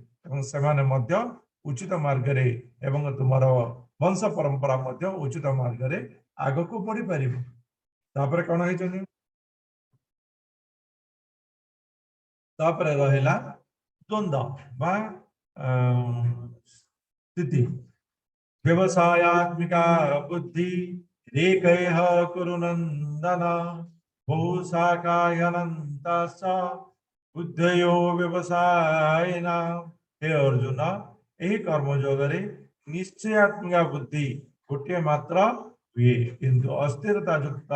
से उचित मार्ग रे एवं तुमर वंश परंपरा मध्य उचित मार्ग रे आग को बढ़ी पार तापर कौन है तापर रहा द्वंद्व बा स्थिति व्यवसायात्मिका बुद्धि रेकैः कुरु नंदन बहुशाखायनन्ताश्च बुद्धयो व्यवसायिना हे अर्जुन यही कर्मयोगे निश्चयात्मिका बुद्धि गोटे मात्र हुए किंतु अस्थिरता युक्त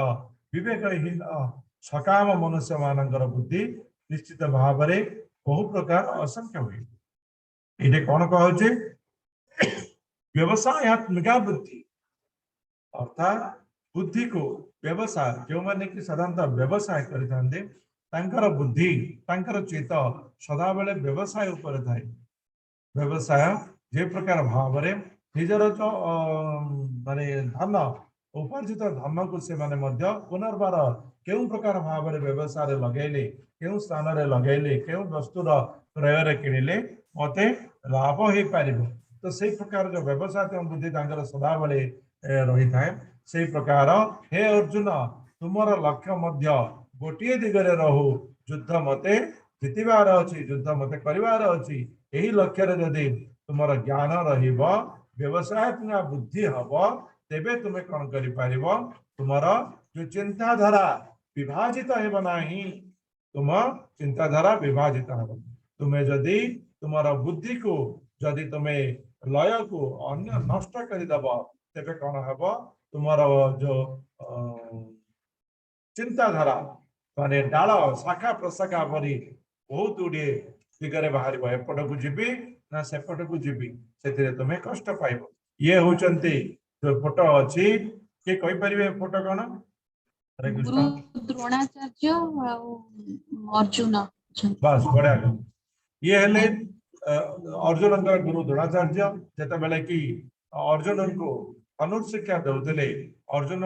विवेकहीन सकाम मनुष्य मानकर बुद्धि निश्चित भाव में बहु प्रकार असंख्य हुए। ये कौन कहे व्यवसायत्मिका बुद्धि अर्थात बुद्धि को व्यवसाय जो माने कि साधारणतः व्यवसाय करते तांकर बुद्धि तांकर चित्त सदा बेले व्यवसाय उपर थाए। व्यवसाय जे प्रकार भाव में निजर जो माने धन उपार्जित धन को से माने मध्य पुनर्बार केउ प्रकार भाव में व्यवसाय लगेले केउ स्थान रे लगेले केउ वस्तुर क्रय किणिले मते लाभ हो पारिबो। तो से प्रकार जो व्यवसाय बुद्धि तांकर सदा बेले रही थाए। से प्रकार हे अर्जुन तुमर लक्ष्य मध्य गोटे दिगरे रहू युद्ध मते जितबार अच्छी युद्ध मते करिवार अच्छी यही लक्ष्य रे जदि तुमर ज्ञान रहिबो व्यवसाय बुद्धि हबो तेबे तुमे कौन करि पारिबो तुमर जो चिंताधारा विभाजित हेब नाही। तुम चिंताधारा विभाजित हेब तुमे जदि तुमर बुद्धि को जदि तुमे लय को अन्य नष्ट करिदब तेबे कौन हेब तुमर जो चिंताधारा माने डाल शाखा प्रशाखा परी बहुत गुड़े दिगरे बाहर एपट को जीवी ना सेपट को जीवी से तुम्हें कष्ट पाइब। ये होचंती जो फोटो अच्छी किए कहि परिबे फोटो कौन? हरे कृष्ण द्रोणाचार्य अर्जुन बस बढ़िया ये हेले अर्जुन गुरु द्रोणाचार्य जेते बेले कि अर्जुन को अनुशिक्षा दौले अर्जुन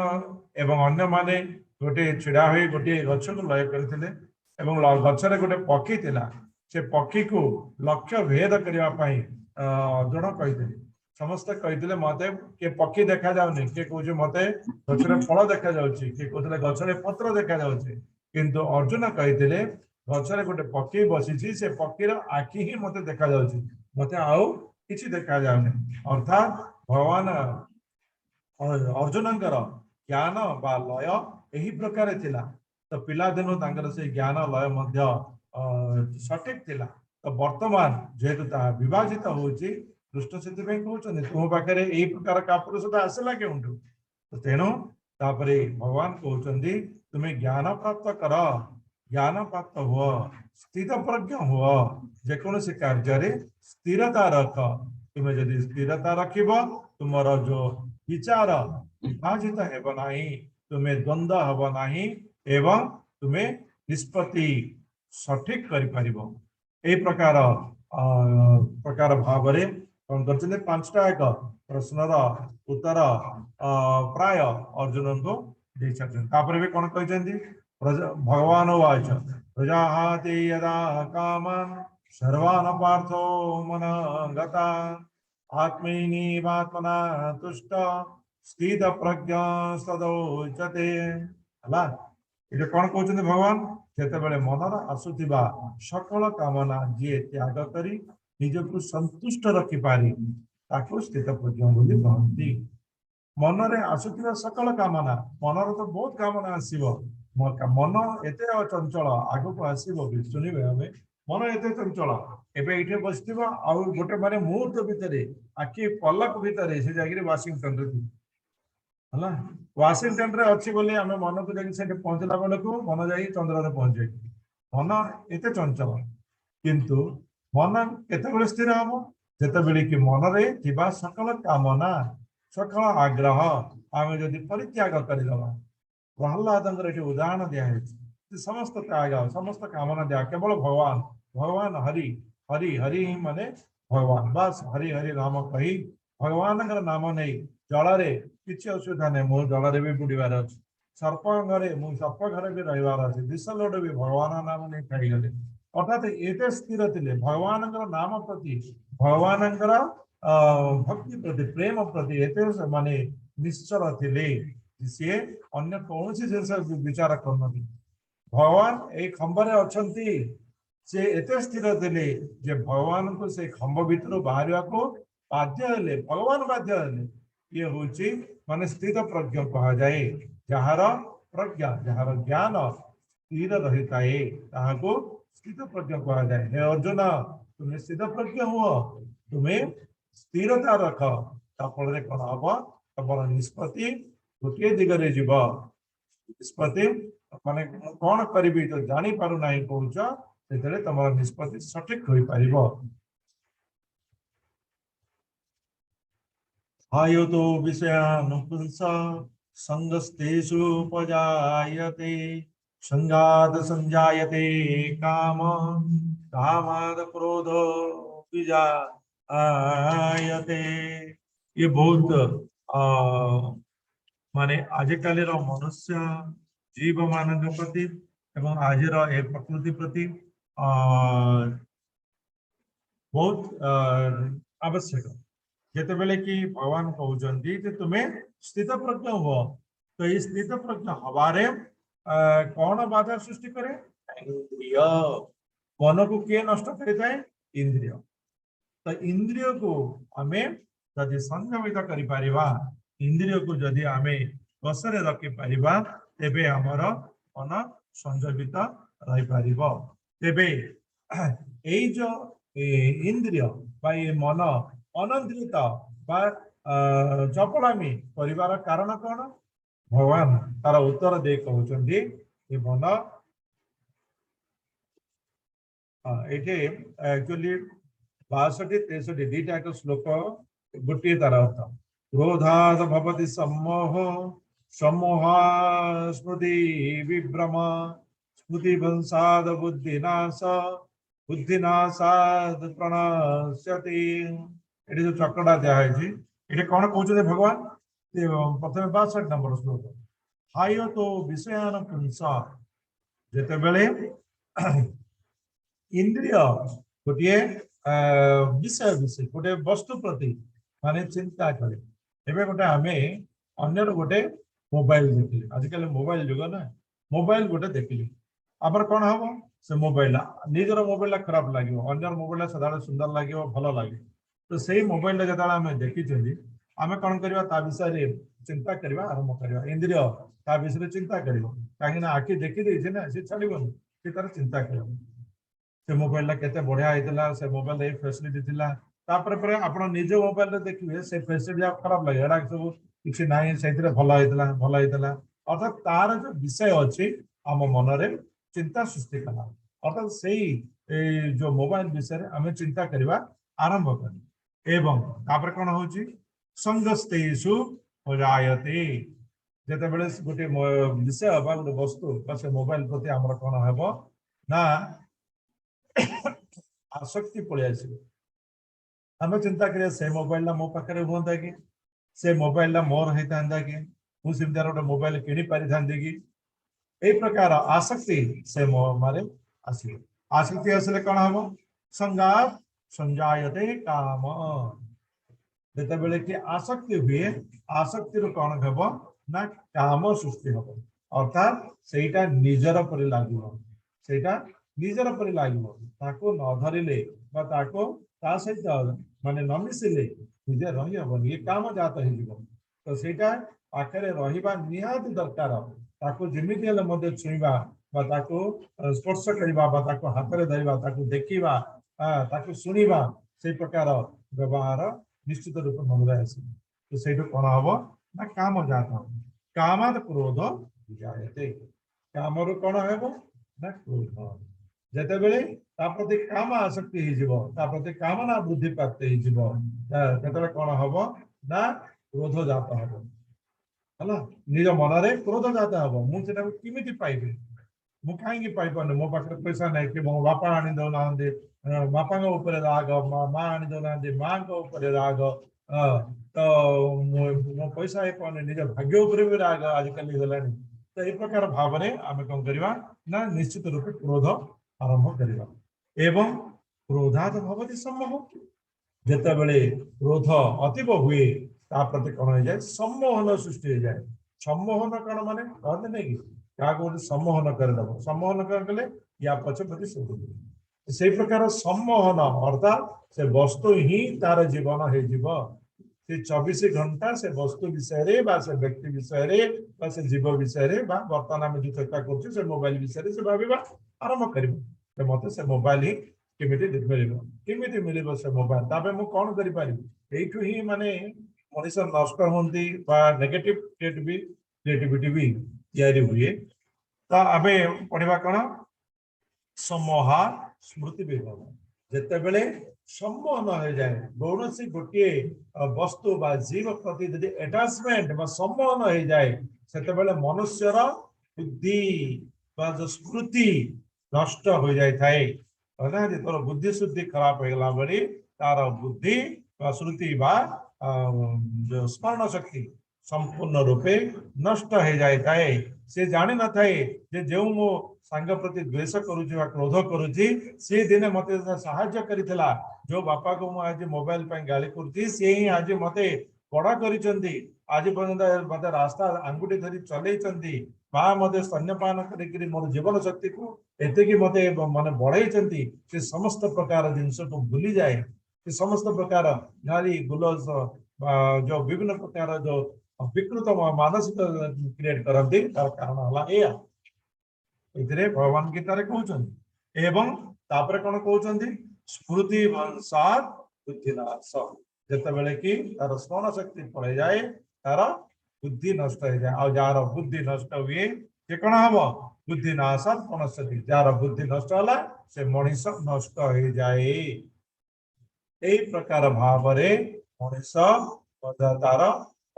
एवं अन्य माने गोटे छिड़ा हुई गोटे गछ को लय करथिले एवं गछरे गोटे पक्षी थिला से पक्षी को लक्ष्य भेद करबा पई अर्जुन कहिथिले समस्त कहिथिले मते के पक्षी देखा जाउनी के कहूजे मते गछरे फल देखा जाउची के कहथिले गछरे पत्र देखा जाउची किंतु अर्जुन कहिथिले गछरे गोटे पक्षी बसिची से पक्षीर आखि ही मते देखा जाउची मते आउ किछि देखा जाउनी। अर्थात भगवान अर्जुनकर ज्ञान बा लय यही प्रकार थिला। तो पिला दिनो तांकर से ज्ञान लय मध्य सठिक थिला। तो वर्तमान जेहेतु ता विभाजित होची दुष्ट सेति पे कहउछन तुम पाखरे एही प्रकार का पुरुषता आसला केउंटू। तो तेनो तापरे भगवान कहउछन तुमे ज्ञान प्राप्त कर ज्ञान प्राप्त हुआ स्थिर प्रज्ञ हुआ जेकोसी कार्य रे स्थिरता रख तुम्हें जदि स्थिरता रखिब तुमर जो विचार विभाजित हेब नाही तुम्हें द्वंद्व हेब नाही एवं तुम्हें निष्पत्ति सठिक करि परिबो। ए प्रकार प्रकार भाव रे कोन करछन पांचटा एक प्रश्नर उत्तर प्राय अर्जुन को दे छथन। तापर भी कोन कहछन्ती भगवान वाच प्रजाहाति यदा कामं सर्वान् पार्थो मनगता आत्मैनिवात्मना तुष्ट स्थित प्रज्ञ सदोचते हला। ये कौन कहते भगवान जेते मनर आसुथिबा सकल कामना जी त्याग करी निजको संतुष्ट रखिपारी ताको स्थित प्रज्ञ बोली कहती। मनरे आसुथिबा सकल कामना मनर तो बहुत कामना आसीबो मन एते चंचल आगो को आसीबो सुनिबे हमें मन एते चंचल एबे इठे बसथिबा आ गोटे माने मुहूर्त भितरे आखि पलक भितरे से जागिरे वाशिंगटन रे हला वाशिंगटन रे अछि बोली हमें मन को जाई सेठे पहुंचला बेले को मन जाई चंद्र रे पहुंच जाई मन एते चंचल किंतु मन केते बेले स्थिर हबो जेते बेले कि मन रे थिबा सकल कामना सकल आग्रह आमे जदि परित्याग करिदबा प्रहलादंकर एठी उदाहरण दिया है समस्त त्याग समस्त कामना दिया केवल भगवान भगवान हरि हरि हरि माने भगवान बस हरि हरि नाम कही भगवान नाम नहीं जल रे किसी असुविधा नहीं मो जल रे भी बुड़ीबार अच्छे सर्प घरे मु सर्प घरे भी रहीबार अच्छे विष लोड भी भगवान नाम नहीं खाईगले अर्थात एते स्थिर थिले भगवान नाम प्रति भगवान भक्ति प्रति प्रेम प्रति एते माने निश्चल थिले सी अन्य कौन सी जिनस विचार करना भगवान एक खंबरे अच्छी से एते स्थिर थिले जे भगवान को से खंब भितर बाहर को बाध्य हेले भगवान बाध्य हेले ये होची माने स्थित प्रज्ञ कहा जाए जार प्रज्ञा जार ज्ञान स्थिर रही थाए ताहाको स्थित प्रज्ञ कहा जाए। हे अर्जुन तुम्हें स्थित प्रज्ञ हुआ तुम्हें स्थिरता रख ताफल कौन हम तुम निष्पत्ति गोटे दिगरे जीव निष्पत्ति माने कौन करी तो जानी पारु नहीं कहूच से तुम निष्पत्ति सठिक हो पारिबो। आयुतो विषयानुपुंस संगस्तेषु उपजायते संगाद संजायते काम कामाद क्रोधो विजायते। ये बहुत माने आजिकाली मनुष्य जीव मान प्रति एवं आज प्रकृति प्रति बहुत आवश्यक। जिते बेले कि भगवान कहते कि तुम्हें स्थित प्रज्ञ हो तो ये स्थित प्रज्ञ हबारे कौन बाधा सृष्टि करे इंद्रिय। मन को किए नष्ट करे इंद्रिय। तो इंद्रिय को आमे जदि संयमित करि परिबा इंद्रिय को जदि आमे वशरे रखि परिबा तेबे हमर मन संयमित रहि परिबो। तेबे एई जो इंद्रिय बा ये मन अनियंत्रित बा चपलामी परिवार कारण कौन भगवान तार उत्तर दे कहउचंदी ए मन एटे एक्चुअली 62-63 दुईटा एक श्लोक गोटे तार अर्थ क्रोधात् भवति सम्मोह सम्मोहा स्मृति विभ्रम स्मृति भंसाद बुद्धिनाश बुद्धिनाशाद प्रणश्यति। ये जो चक्रटा दिखाई ये कौन कहते भगवान प्रथम 62 नंबर श्लोक हायो तो विषयान पुंस जेते बेले इंद्रिय गोटे विषय विषय गोटे वस्तु प्रति माने चिंता करे एबे गोटे आमे अन्य गोटे मोबाइल देखिले आजिकल मोबाइल जुग ना मोबाइल गोटे देखिले आपर कौन हम से मोबाइल निजर मोबाइल खराब लगे अन्य मोबाइल सदा सुंदर लगे भल लगे तो से मोबाइल जो आम देखी आम कौन करवा विषय चिंता करवा आरंभ करवा इंद्रिय ता विषय चिंता कर कहीं आखि देखी देना ना सी छाड़बनी सी तार चिंता कर से मोबाइल केते बढ़िया होता से मोबाइल ये फैसिलिटी थिला तापर आप निज मोबाइल देखिए से फैसिलिटी खराब लगे एटा सब किसी ना से भल होता अर्थात तार जो विषय अच्छी आम मनरे चिंता सृष्टि कला अर्थात से जो मोबाइल विषय आम चिंता करवा आरंभ कर एवं तापर कौन हो संगस्तेषु जायते जेते बेले गोटे विषय बा गोटे वस्तु से मोबाइल प्रति आमर कौन हम ना आसक्ति पलि आसो आम चिंता करिया से मोबाइल मो पाखे रुहता कि से मोबाइल मोर होता कि मुझे गोटे मोबाइल किणी पारि था कि यही प्रकार आसक्ति से मारे आसो आसक्ति आसले कौन हम संगात संजायते काम जेते बेले कि आसक्ति हुए आसक्ति कौन हम ना काम सृष्टि हम अर्थात सेटा निजर पर लागू सेटा निजर पर लागू ताको न धरिले बा ताको ता सहित माने न मिसिले निजे रही हबनी ये काम जात हो तो सेटा पाखरे रहिबा निहाती दरकार ताको जेमिति हेले मते छुइबा बा ताको स्पर्श करबा बा ताको हाथ रे धरिबा ताको देखिबा ताको सुनिबा से प्रकार व्यवहार निश्चित रूप मन आसे तो सेठो कौन हम ना काम जात कामाद क्रोध जायते काम कौन हम ना क्रोध जेते बेले ता प्रति काम आसक्ति प्रति कामना वृद्धि प्राप्त हो कौन हम ना क्रोध जात हम है निज मन में क्रोध जात हम मुझे किमिति पाइबी मु कहीं पाइपारे मो पाखे पैसा ना कि मो बापा आनी दौना बापा राग माँ आनी दौना माँ राग तो मो पैसा ही पाने निज भाग्य भी राग आजिकल गला तो ये प्रकार भाव में आम कौन करवा ना निश्चित रूप क्रोध आरंभ करवा एवं क्रोधात भवति सम्मोह जेते बेले क्रोध अतीब हुए ता प्रति कौन हो जाए सम्मोहन सृष्टि हो जाए सम्मोहन कौन माने कहते नहीं कि क्या गोटे सम्मोहन करदेव सम्मोहन करदे या पछे प्रति से प्रकार सम्मोहन अर्थात से वस्तु ही तार जीवन हो 24 घंटा से वस्तु विषय से व्यक्ति विषय से जीव विषय बर्तमान आम जो चर्चा कर मोबाइल विषय से भाव आरंभ कर मत से मोबाइल ही केमी मिल से मोबाइल तापर मुझे कौन करी ही माने मनीष नष्ट होती नेगेटिव क्रिएटिविटी भी तैयारी हुए। तो आम पढ़ा कौन समूहा स्मृति विभव जिते बेले सम्मोहन हो जाए कौन सी गोटे वस्तु बा जीव प्रति यदि अटैचमेंट बा सम्मोहन हो जाए से मनुष्यर बुद्धि बा जो स्मृति नष्ट हो जाए थाए ना जो बुद्धि शुद्धि खराब हो गला बड़ी तार बुद्धि बा श्रुति बा जो स्मरण शक्ति संपूर्ण रूपे नष्ट हो जाए थाए से जानी न थाए जे जो मो सांग प्रति द्वेष करुची बा क्रोध करुची से दिने मते सहाय्य करिथिला जो बापा को मु आज मोबाइल पे गाली करती से ही आज मते बड़ा करिसंती आज पर्यंत मते रास्ता अंगुठी धरी चलैचंती बा मते स्तन्यपान करिकरी मोर जीवन शक्ति को एते कि मते माने बढ़ाइचंती से समस्त प्रकार जिंस को भूली जाए से समस्त प्रकार गाली गुलज जो विभिन्न प्रकार जो विकृत मानसिक क्रिएट करती तार कारण हला एया इतरे भगवान गीता रे कहउछन एवं तापर कोन कहउछन स्मृति वंशात बुद्धिनाश जते बेले कि तार स्मरण शक्ति पड़े जाए तार बुद्धि नष्ट हो जाए और जार बुद्धि नष्ट हुए से कोन हबो बुद्धिनाशात पनस्यति जार बुद्धि नष्ट होला से मनीष नष्ट हो जाए एई प्रकार भाव रे मनीष तार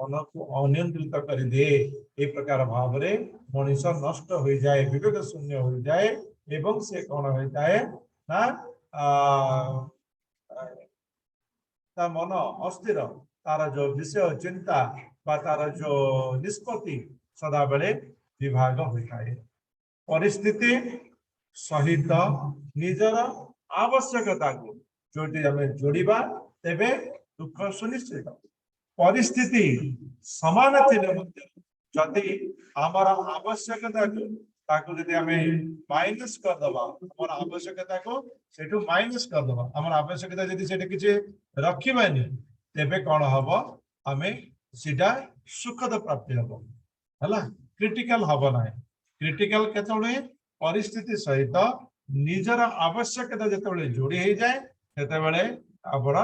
मन को अनियंत्रित कर दे ए प्रकार भाव रे मनीष नष्ट हो जाए विवेक शून्य हो जाए एवं से कौन हो जाए ना मन अस्थिर तार जो विषय चिंता बा तार जो निष्पत्ति सदा बेले विभाग हो जाए परिस्थिति सहित निजर आवश्यकता को जोटी आम जोड़िबा तेबे दुख सुनिश्चित परिस्थिति समान थिले जदि आमर आवश्यकता को जदि आम माइनस कर दबा आमर आवश्यकता को सेठू माइनस कर दबा आमर आवश्यकता जदि सेठे किछि रखिबानी तेबे कोन हबो आमे सीधा सुखद प्राप्ति हबो हला क्रिटिकल हबो नाही क्रिटिकल केतळे परिस्थिति सहित निजर आवश्यकता जतबेले जोड़ी हो जाए सेतबेले आपण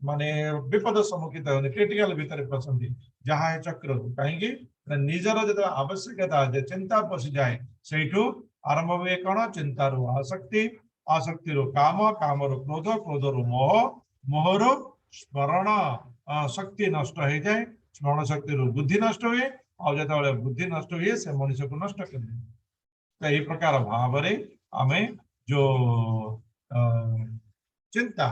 माने विपद सम्मुखित होने क्रिटिकल भीतर पसंदी जहाँ है चक्र कहीं निजर जो आवश्यकता चिंता पशि जाए सेठू आरंभ हुए कौन चिंता रू आसक्ति आसक्ति रू काम काम रू क्रोध क्रोध रू मोह मोह रू स्मरण शक्ति नष्ट हो जाए स्मरण शक्ति रू बुद्धि नष्ट हुए और जो बुद्धि नष्ट हुए से मनुष्य को नष्ट कर दे तो यही प्रकार भाव आमे जो चिंता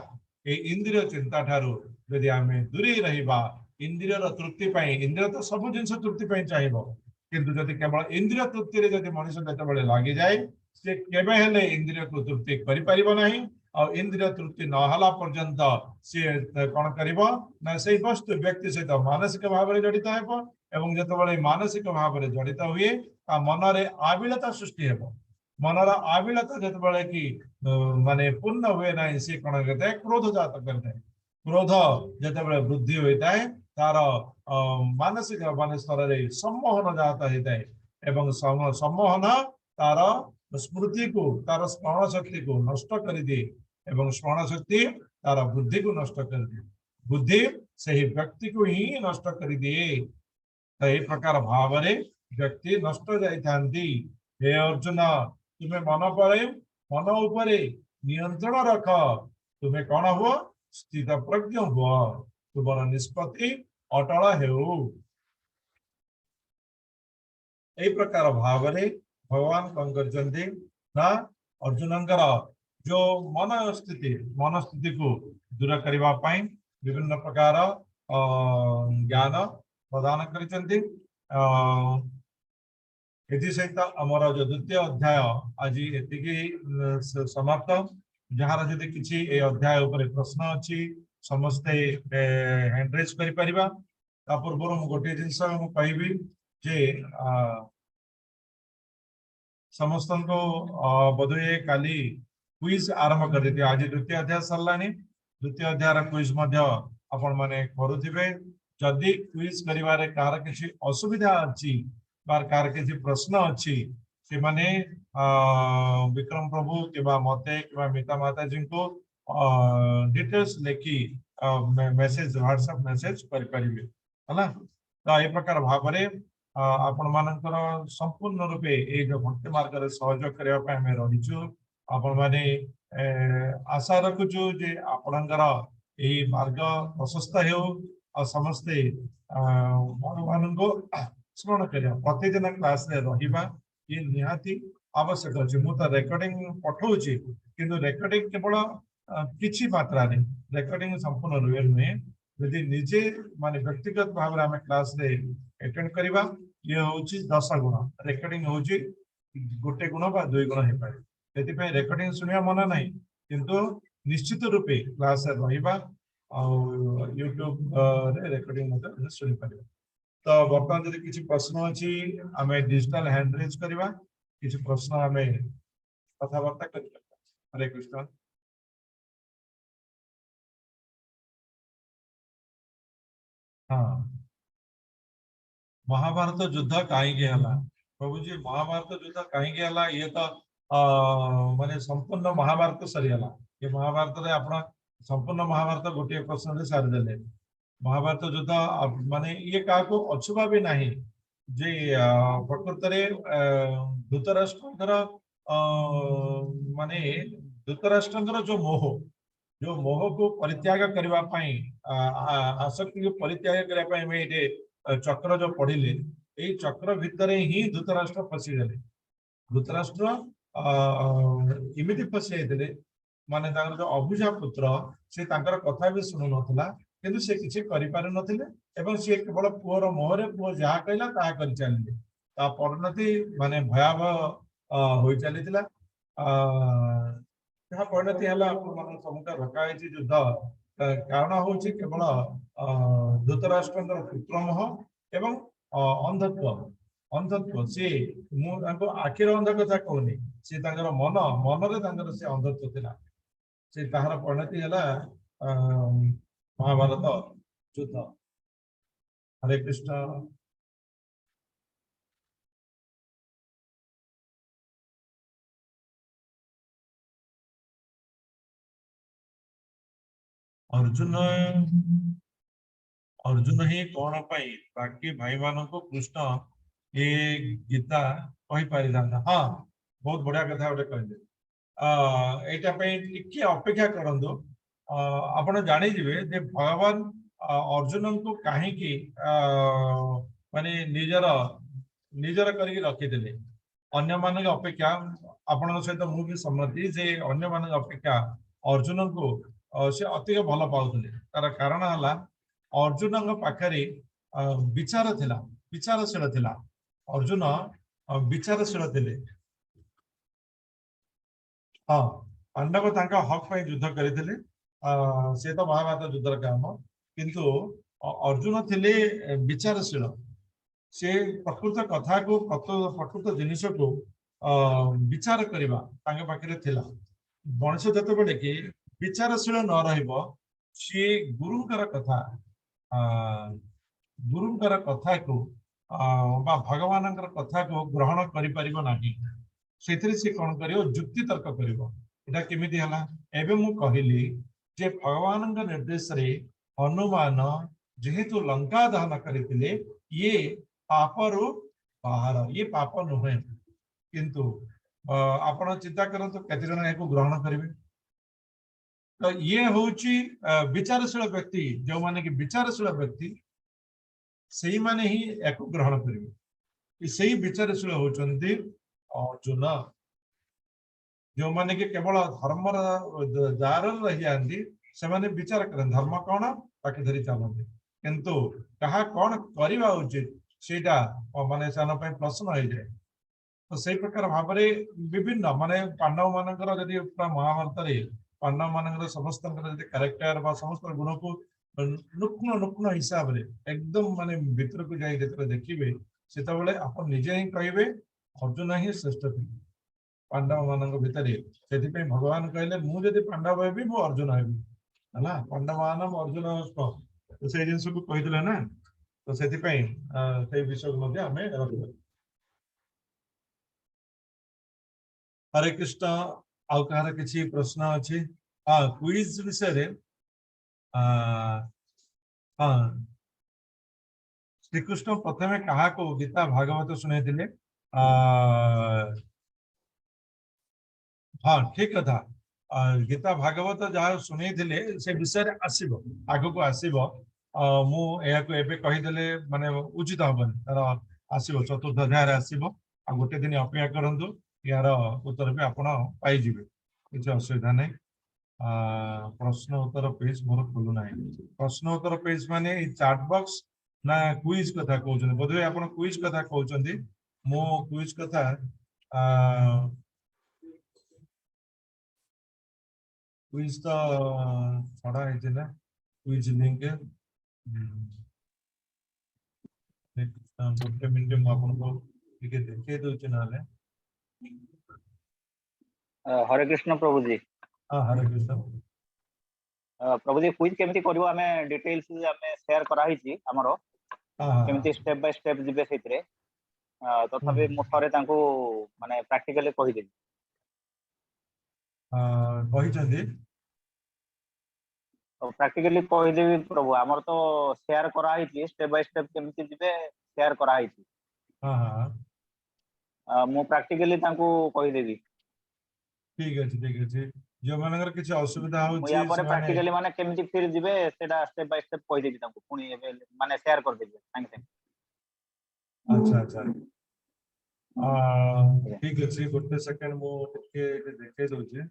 ए इंद्रिय चिंता ठारू यदि आमे दूरी रहिबा इंद्रिय तृप्ति पाई इंद्रिय तो सब जिनस तृप्ति पाई चाहिबो किंतु जदि केवल इंद्रिय तृप्ति रे जदि मनुष्य जतबेले लागि जाए से केबे हेले इंद्रिय को तृप्ति करि परिबो नाही और इंद्रिय तृप्ति न हला पर्यंत से कोन करिवो ना से वस्तु व्यक्ति सहित मानसिक भाव रे जडित हेबो एवं जतबेले मानसिक भाव रे जडित हुए ता मन रे आविलता सृष्टि हेबो मनर आविलता जतबेले कि माने पूर्ण हुए ना से कोन करते क्रोध जात करते क्रोध जतबेले वृद्धि होता है तार मानसिक मान स्तर रे सम्मोहन जात होता है एवं सम्मोहन तार स्मृति को तार स्मरण शक्ति को नष्ट कर दे एवं स्मरण शक्ति तार बुद्धि को नष्ट कर दे बुद्धि से ही व्यक्ति को ही नष्ट कर दे तो ये प्रकार भाव रे व्यक्ति नष्ट जाइथांती हे अर्जुन तुम्हें मन पर मन उपरे नियंत्रण रख तुम्हें कौन हुआ स्थित प्रज्ञ हुआ तुम निष्पत्ति अटल हेउ ए प्रकार भाव रे भगवान कौन करचंती ना अर्जुनंकर जो मन स्थिति को दूर करबा पई विभिन्न प्रकार ज्ञान प्रदान करचंती एथि सहित आमर जो द्वितीय अध्याय आज एतिकी समाप्त जहार जदि किछि ए अध्याय ऊपर प्रश्न अछि समस्ते हैंड रेज करि परिबा ता पूर्व मु गोटे जिंस मु कहबी जे समस्त को बधुए काली क्विज आरंभ कर देती आज द्वितीय अध्याय सरलानी द्वितीय अध्याय क्विज मध्य आपण माने करूथिबे जदि क्विज करिवारे कार किछि असुविधा अछि बार कार किछि प्रश्न अछि से माने विक्रम प्रभु केबा मते केबा मिता माता जी को details Lekhi message WhatsApp message कर परिबे है तो ये प्रकार भाव आपण मानकर संपूर्ण रूपे ये जो भक्ति मार्ग रे सहयोग करबा हमें रहिछु आपण माने आशा रखुछु जे आपणकर यही मार्ग प्रशस्त हो और समस्ते भगवान को स्मरण करिया प्रतिदिन क्लास रे रहिबा ये निहाती आवश्यक अछि मु तो रेकॉर्डिंग पठाउछि किंतु रेकॉर्डिंग केवल किछि मात्रा रे रेकॉर्डिंग संपूर्ण रुए नुहे यदि निजे माने व्यक्तिगत भाव में क्लास रे अटेंड करबा ये होछि 10 गुण रेकॉर्डिंग होछि गोटे गुण बा 2 गुण हे पारे सेति पे रेकॉर्डिंग सुनिया मना नहीं किंतु निश्चित रूपे क्लास रे रहिबा और यूट्यूब रे रेकॉर्डिंग मते सुनि पारिबा तो वर्तमान जदि किछि प्रश्न अछि हमें डिजिटल हैंड रेज करबा किछि प्रश्न हमें कथा वार्ता करिबा हरे कृष्ण हाँ महाभारत युद्ध कहीं प्रभु जी महाभारत युद्ध कहीं ये तो माने संपूर्ण महाभारत सरीगला ये महाभारत रे आपण संपूर्ण महाभारत गोटे प्रश्न रे सारी देले महाभारत युद्ध माने ये का को अछुबा भी नहीं जे प्रकृत रे धृतराष्ट्रकर माने धृतराष्ट्रकर जो मोह को परित्याग करबा पई आसक्ति को परित्याग करबा पई में ये चक्र जो पढ़िले यही चक्र भितर ही धृतराष्ट्र फसीगले धृतराष्ट्र इमिति फसी जाते माने जो अबुझा पुत्र से कथा भी शुणु नथिला किंतु से किछि करि पारु नथिले एवं से केवल पुअर मोहरे पुअ जहा कहला ता करि चलिले ता परिणति माने भयावह होई चलीतिला जहा परिणति हला मन समुद्र रखा युद्ध कारण हूँ केवल धृतराष्ट्र पुत्रमोह एवं अंधत्व अंधत्व सी आखिर अंध कथा कहूनी सी मन मन से अंधत्व थिला से ताहार परिणति है महाभारत युद्ध हरे कृष्ण अर्जुन अर्जुन ही कौन पाई बाकी भाई मान को कृष्ण ये गीता कही पारि था हाँ बहुत बढ़िया कथा गोटे कहले यहाँ अपेक्षा करंदो आपण जानी जिवे जे भगवान अर्जुन को कहीं माने निजर निजर करके रखिदेले अन्य मान अपेक्षा आपण सहित मु भी सम्मति जे अन्य मान अपेक्षा अर्जुन को से अति भल पाउले तार कारण है अर्जुन पाखरे विचार थिला विचारशील थिला अर्जुन विचारशील थिले हाँ पांडव तांका हक पे युद्ध करथिले से तो महाभारत युद्धर काम किंतु अर्जुन थिले विचारशील से प्रकृत कथा को प्रकृत जिनिस को विचार करबा तांके पाखरे थिला मनुष्य जते बेले कि विचारशील न रहिबो सी गुरुंकर कथा गुरुंकर कथा को बा भगवानंकर कथा को ग्रहण करि परिबो नाही सेथरे से कोन करियो जुक्ति तर्क करियो एटा केमिति हला एबे मु कहिली जे भगवानंकर निर्देश रे हनुमान जेहेतु लंका दहन करथिले ये पापरो बाहर ये पाप नहे किंतु आपण चिंता करंतु केते जन एको ग्रहण करिवे तो ये होची विचारशील व्यक्ति जो माने कि विचारशील व्यक्ति सही माने ही एको ग्रहण करिवे सही विचारशील होचंती अर्जुन जो माने कि केवल धर्म जार रही जाती से माने विचार करें धर्म कौन ताकि धरी चलते किंतु कहा कौन करवा उचित सेटा माने सान प्रश्न हो जाए तो से प्रकार भाव विभिन्न माने पांडव मानकर जदि महाभारत रे पांडव मानकर समस्त कैरेक्टर बा समस्त गुण को नुक्न नुक्न हिसाब रे एकदम माने भीतर को जाई देखिए से आप निजे ही कहे अर्जुन ही श्रेष्ठ थी पांडव मान भितर से भगवान कहले मुझे पांडव हेबी मु अर्जुन हेबी है पांडव मान अर्जुन तो से जिन को कही ना तो से विषय को हरे कृष्ण आउ कहार किसी प्रश्न अच्छी हाँ क्विज विषय हाँ श्रीकृष्ण प्रथमे कहा को गीता भागवत शुणे हाँ ठीक कथा गीता भागवत जहाँ शुणे से विषय आसब आग को आसब मुझे कहीदेले माने उचित हबन तार आसब चतुर्थ अध्याय आसब आ गोटे दिन अपेक्षा करंतु यार उत्तर भी आपण पाइबे किसी असुविधा नहीं प्रश्न उत्तर पेज मोर खोलू ना प्रश्न उत्तर पेज माने चाट बॉक्स ना क्विज कथा कहउछन बोधवे आपण क्विज कथा कहउछन मो क्विज कथा क्विज तो छड़ा है ना क्विज लिंक गोटे मिनट मु आपनको टिके देखे दोचे नाले हरे कृष्ण प्रभु जी हाँ हरे कृष्ण प्रभु जी क्विज केमती करिवो हमें डिटेल्स हमें शेयर करा हिची हमरो हाँ केमती स्टेप बाय स्टेप जिबे सेतरे तथापि मु थरे तांको माने प्रैक्टिकली कहि देबी कही प्रैक्टिकली कहि देबी प्रभु हमर तो शेयर करा हिची स्टेप बाय स्टेप केमती जिबे शेयर करा हिची हाँ हाँ मु प्रैक्टिकली तांको कहि देबी ठीक अच्छे जो मानकर किसी असुविधा मु या पर प्रैक्टिकली माने केमती फिर जिबे सेटा स्टेप बाय स्टेप कहि देबी तांको पुनी एबे माने शेयर कर देबी थैंक अच्छा अच्छा ठीक अच्छे गोटे सेकंड मु टिके देखे दोचे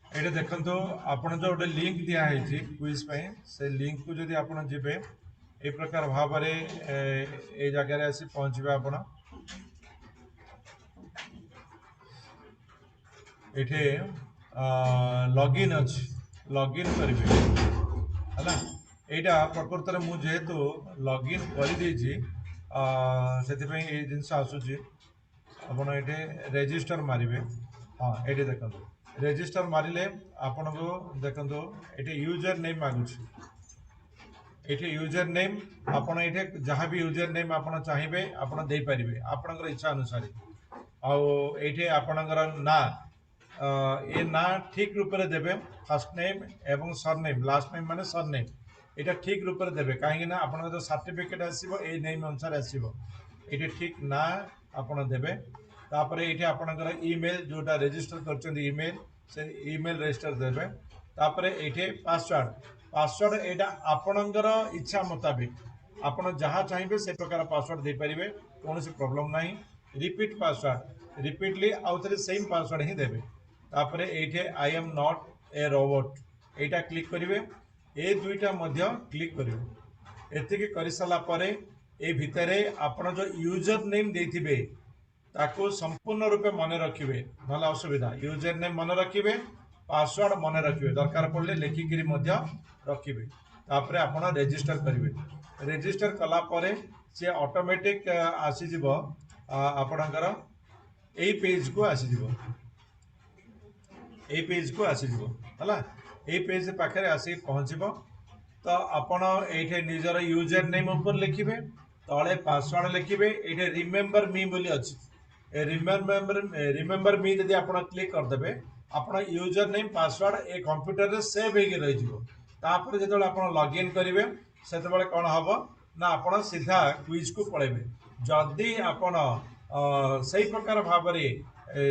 ये देखो आपण जो गोटे लिंक दिया है क्विज पे से लिंक को जदि आपण जिबे ए प्रकार भाव ए जगह आसी पहुंचे आपण एठे लॉगिन अच्छी लॉगिन करेंगे है यहाँ प्रकृत में मुझे लॉगिन कर जिनस आसूची आपड़ ये रेजिस्टर मारे हाँ ये देखो रेजिस्टर मारे आपन को देखो ये यूजर नेम मागुच ये यूजर नेम आपड़ ये जहाँ भी यूजर नेम आप चाहिए आपड़ दे पारे आपणकर इच्छा अनुसार आठे आपणकर ना ये ना ठीक रूप से देवे फर्स्ट नेम एवं सरनेम लास्ट नेम माने सरनेम ये ठीक रूप से देवे कहीं आप जो सर्टिफिकेट आसो ये नेम अनुसार आसो ये ठीक ना आपड़ देवे तापर ये आपणकर ईमेल जोटा रजिस्टर कर ईमेल से ईमेल रजिस्टर देवे तापर ये पासवर्ड यहाँ आपणकर इच्छा मुताबिक आपड़ जहाँ चाहिए से प्रकार पासवर्ड दे पारे कौन प्रॉब्लम ना रिपीट पासवर्ड रिपीटली आउ थे सेम पासवर्ड ही देवे तापर ये I am not a robot यहाँ क्लिक करेंगे ए दुईटा क्लिक करेंगे एतिक कर सारापर ए भितर आपड़ जो यूजर नेम देथिबे ताको संपूर्ण रूपे मन रखिए ना असुविधा यूजर नेम मन रखिए पासवर्ड मन रखिए दरकार पड़े लिखिकी रखिए तापर आपड़ रेजिस्टर करेंगे रेजिस्टर कलापर सी ऑटोमेटिक आसीज आपणकर यही पेज को आसीज ये पेज को आसीज है ये पेज पाखे आसिक पहुँचब तो आपड़ ये निजर यूजर नेम ऊपर लिखिए तले पासवर्ड लिखिए ये रिमेम्बर मी बोली अच्छी रिमेम्बर मी जब आप क्लिक करदे आप user name password a computer रे सेव हो रही जो आप लॉगिन करेंगे से कौन हम ना आप सीधा क्विज को पलैबे जदि आपण से प्रकार भाव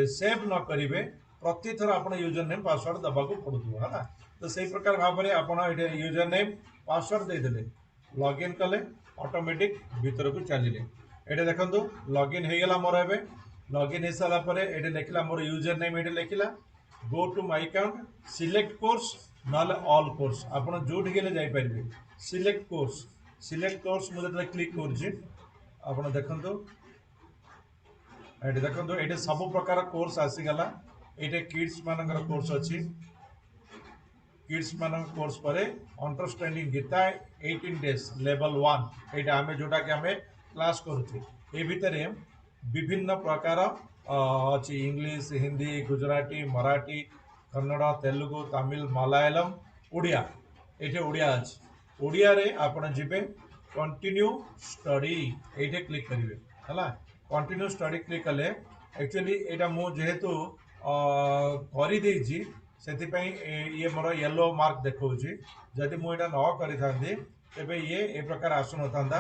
सेव न करेंगे प्रति थर आप यूजर नेम पासवर्ड दबाक पड़ूँ है तो से प्रकार भाव में आप यूजर नेम पासवर्ड देदेले लॉगिन कले ऑटोमेटिक भीतर को चलिए ये देखो लॉगिन हो गला मोर ए लॉगिन हो सारापर ये लिखला मोर यूजर नेम ये लिखला go to my account select course ना ऑल कोर्स आप जो जापारे सिलेक्ट कोर्स मुझे क्लिक कर देखो ये सब प्रकार कोर्स आसीगला ये किड्स मानकर कोर्स अच्छी किड्स मान कोर्स पर अंडरस्टैंडिंग गीता 18 डेज लेवल 1 ये आम जोटा कि आम क्लास करुचे ये भितर विभिन्न प्रकार अच्छी इंग्लिश हिंदी गुजराती मराठी कन्नड़ तेलुगु तमिल मलयालम उड़िया ये उड़िया अच्छी उड़िया रे आपड़ जीवे कंटिन्यू स्टडी ये क्लिक करेंगे है कंटिन्यू स्टडी क्लिक कले एक्चुअली यहाँ मुझे କରି ଦେଇଛି ସେଥିପାଇଁ ଇଏ ମୋର ୟେଲୋ ମାର୍କ ଦେଖାଉଛି। ଯଦି ମୁଁ ଏଇଟା ନ କରିଥାନ୍ତି ତେବେ ଇଏ ଏ ପ୍ରକାର ଆସୁନଥାନ୍ତା,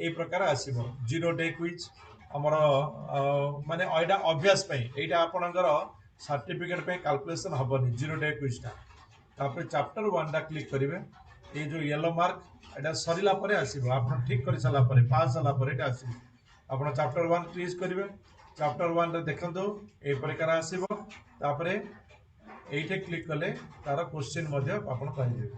ଏ ପ୍ରକାର ଆସିବ ଜିରୋ ଡେ କ୍ୱିଜ୍ ଆମର ମାନେ ଏଇଟା ଅଭ୍ୟାସ ପାଇଁ, ଏଇଟା ଆପଣଙ୍କର ସାର୍ଟିଫିକେଟ୍ ପାଇଁ କାଲକୁଲେସନ୍ ହେବନି ଜିରୋ ଡେ କ୍ୱିଜ୍ଟା। ତାପରେ ଚାପ୍ଟର 1ଟା କ୍ଲିକ୍ କରିବେ, ये जो येलो मार्क एटा सरिला परे आसीबो, आपण ठीक कर साला परे पास होला परे एटा आसीबो। आपण चैप्टर 1 क्लिक करिवे, चैप्टर 1 रे देखंतो ए प्रकार आसीबो। तापरे एइटे क्लिक कले तार क्वेश्चन मध्ये आपण पाइ देबे।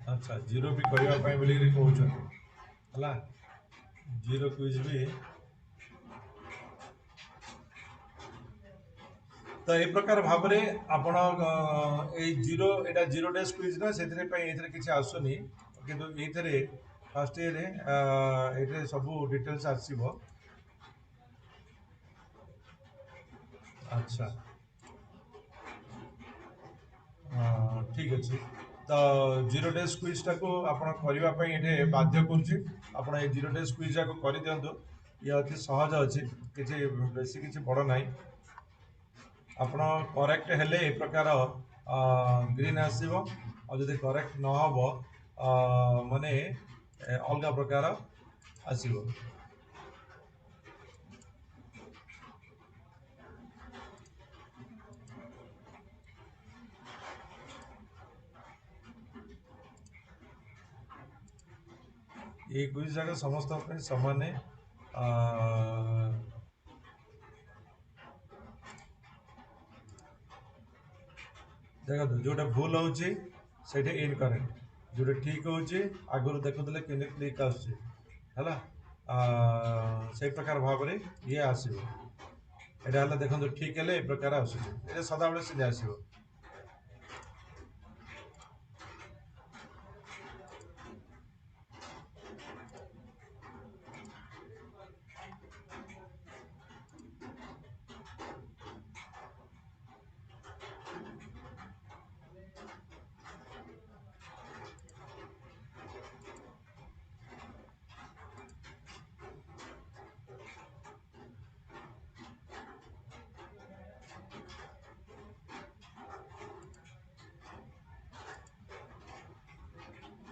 अच्छा जीरो भी करबा पई बोली रे कहउछ हला, जीरो क्विज भी तो ए प्रकार भाव में आपण जीरो एटा जीरो डेज क्विज ना से किसी आसुनी किंतु ये फास्ट ये सब डिटेल्स आसो। अच्छा ठीक अच्छे तो जीरो डेज क्विज टाक करने बाध्य कर जीरो डेज क्विज जाक कर दिंतु। ये अति सहज अच्छे किसी बेसी किसी बड़ ना आपण करेक्ट हेले ए प्रकार ग्रीन आसीबो और जदि करेक्ट न हो माने अलग प्रकार आसीबो। ये क्विज जाक समस्त समान देखो जोटा भूल होची सेटे इनकरेक्ट, जोटा ठीक होची आगुर देखुले कि क्लिक आसुची हैला से प्रकार भाव में ये आसीबो। एटा हला देखंतु ठीक हेले ए प्रकार आसुची, एटा सदा बेले सीधे आसीबो।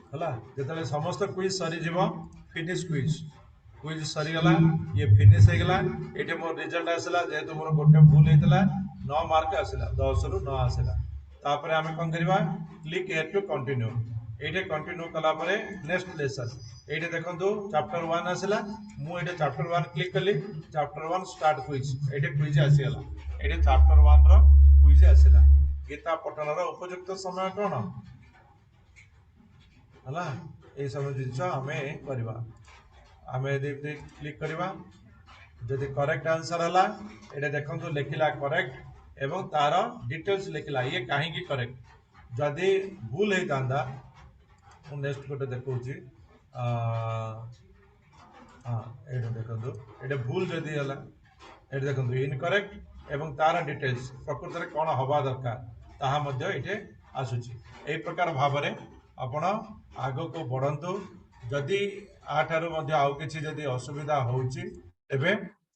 हला जेतले समस्त क्विज सरी जीवो फिनिश क्विज क्विज सरी गला, ये फिनिश हे गला। एटे मोर रिजल्ट आसला जेतु मोर गोटे भूल हेतला 9 मार्क आसला, 10 रु 9 आसला। तापरे आमे कोन करबा क्लिक हियर टू कंटिन्यू, एटे कंटिन्यू कला परे नेक्स्ट लेसन एटे देखंतु चैप्टर 1 आसला। मु एटे चैप्टर 1 क्लिक कली, चैप्टर 1 स्टार्ट क्विज एटे क्विज आसी गला। एटे चैप्टर 1 रो क्विज आसला। गीता पठनर उपयुक्त समय कोन हला ये सब जिनस आम करवा। आम यदि क्लिक करवा जदि करेक्ट आंसर है ये देखो लिखला करेक्ट एवं तार डिटेल्स लिखला ये कहीं करेक्ट। जदि भूल होता नेक्स्ट गोटे देखा हाँ ये देखो ये भूल जदि है ये देखो इनकरेक्ट एवं तार डिटेल्स प्रकृत में कौन हवा दरकार ताहा ये आसूची। यही प्रकार भाव में आपण आग को बढ़ंतु। जदि आठारु मध्य आउ किछि जदि असुविधा होउची एबे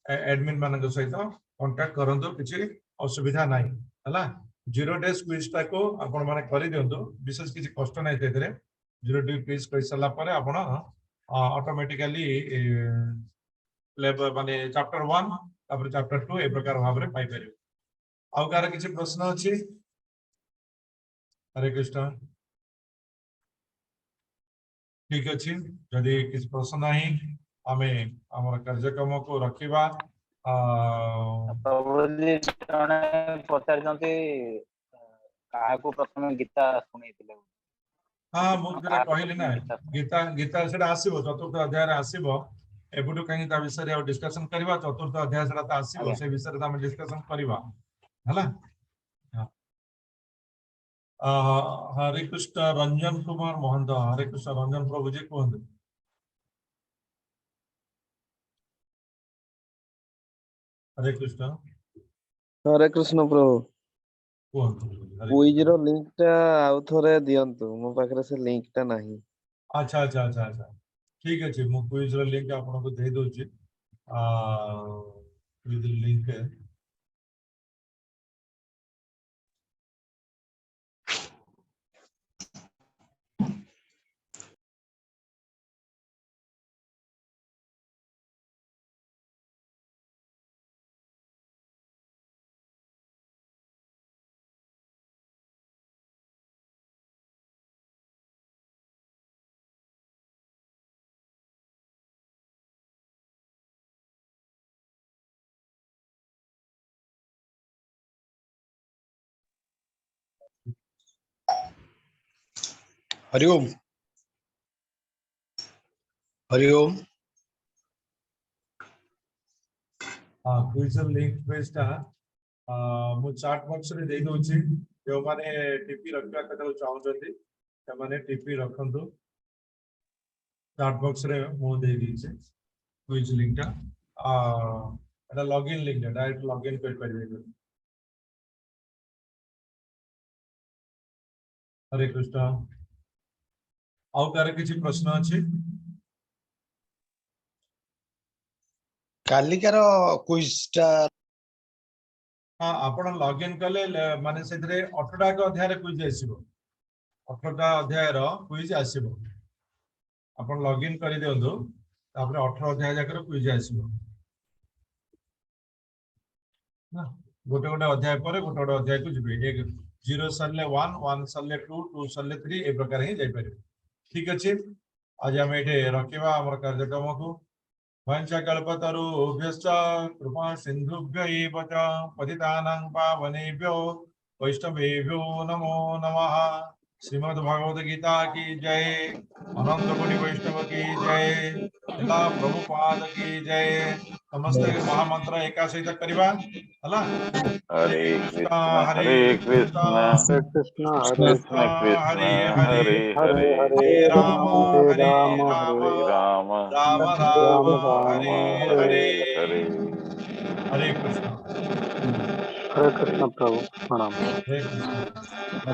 एडमिन मानक सहित कांटेक्ट करंतु, किछि असुविधा नाही हला। जीरो डेज क्विज टा को आपण माने करि दियंतु, विशेष किछि कष्ट नाही तेरे। जीरो डे क्विज करि सला परे आपण ऑटोमेटिकली लेवल माने चैप्टर 1 तापर चैप्टर 2 ए प्रकार भाव रे पाई परियो। आउ कार किछि प्रश्न अछि? हरे कृष्ण। ठीक अच्छे जदि किसी प्रश्न नहीं आम आम कार्यक्रम को रखा। प्रथम गीता शुणी हाँ मुझे कहली ना गीता गीता से आसो चतुर्थ अध्याय आसो एबुटू कहीं विषय डिस्कसन करवा। चतुर्थ अध्याय से आसो से विषय आम डिस्कसन करवा है। हरे कृष्ण रंजन कुमार महंत। हरे कृष्ण रंजन प्रभु जी कहते। हरे कृष्ण हरे कृष्ण प्रभु कहते। हरे क्विज कृष्ण। रो लिंक टा आउ थोरे दियंतु मो पाखरे से लिंक टा नाही। अच्छा अच्छा अच्छा अच्छा ठीक अच्छे मु क्विज रो लिंक आपन को दे दोची आ क्विज लिंक हरिओम हरिओम हाँ क्विज लिंक पेज टा मु चाट बॉक्स रे दे दोची जो माने टीपी रखा कतो चाहउछंती त माने टीपी रखंतु चाट बॉक्स रे मु दे दीचे क्विज लिंक टा एटा लॉगिन लिंक डायरेक्ट लॉगिन कर परिबे। हरे कृष्ण आउ कार किछि प्रश्न अछि कालिकार क्विज टा हाँ आपण लॉगिन कले माने सेथरे 18टा के अध्याय रे क्विज आसीबो 18टा अध्याय रो क्विज आसीबो आपण लॉगिन करि दियंतु तापर 18 अध्याय जाकर क्विज आसीबो ना गोटे गोटे अध्याय पर गोटे गोटे अध्याय को जिबे एक 0 सरले 1 1 सरले 2 2 सरले 3 ए प्रकार ही जाय परिबे। ठीक अछि आज हम एठे रखिबा हमर कार्यक्रम को पंचकल्पतरुभ्यश्च कृपा सिन्धुभ्य एव च पतितानां पावनेभ्यो वैष्णवेभ्यो नमो नमः। श्रीमद् भगवद गीता की जय अनंत कोटि वैष्णव की जय शिला प्रभुपाद की जय समस्त महामंत्र एका सहित करवा हला हरे कृष्ण हरे कृष्ण हरे कृष्ण हरे कृष्ण कृष्ण हरे हरे हरे हरे हरे हरे हरे राम हरे हरे राम राम हरे राम राम राम राम राम हरे हरे हरे हरे हरे कृष्ण हरे हरे कृष्ण प्रभु प्रणाम। हरे कृष्ण। कृष्ण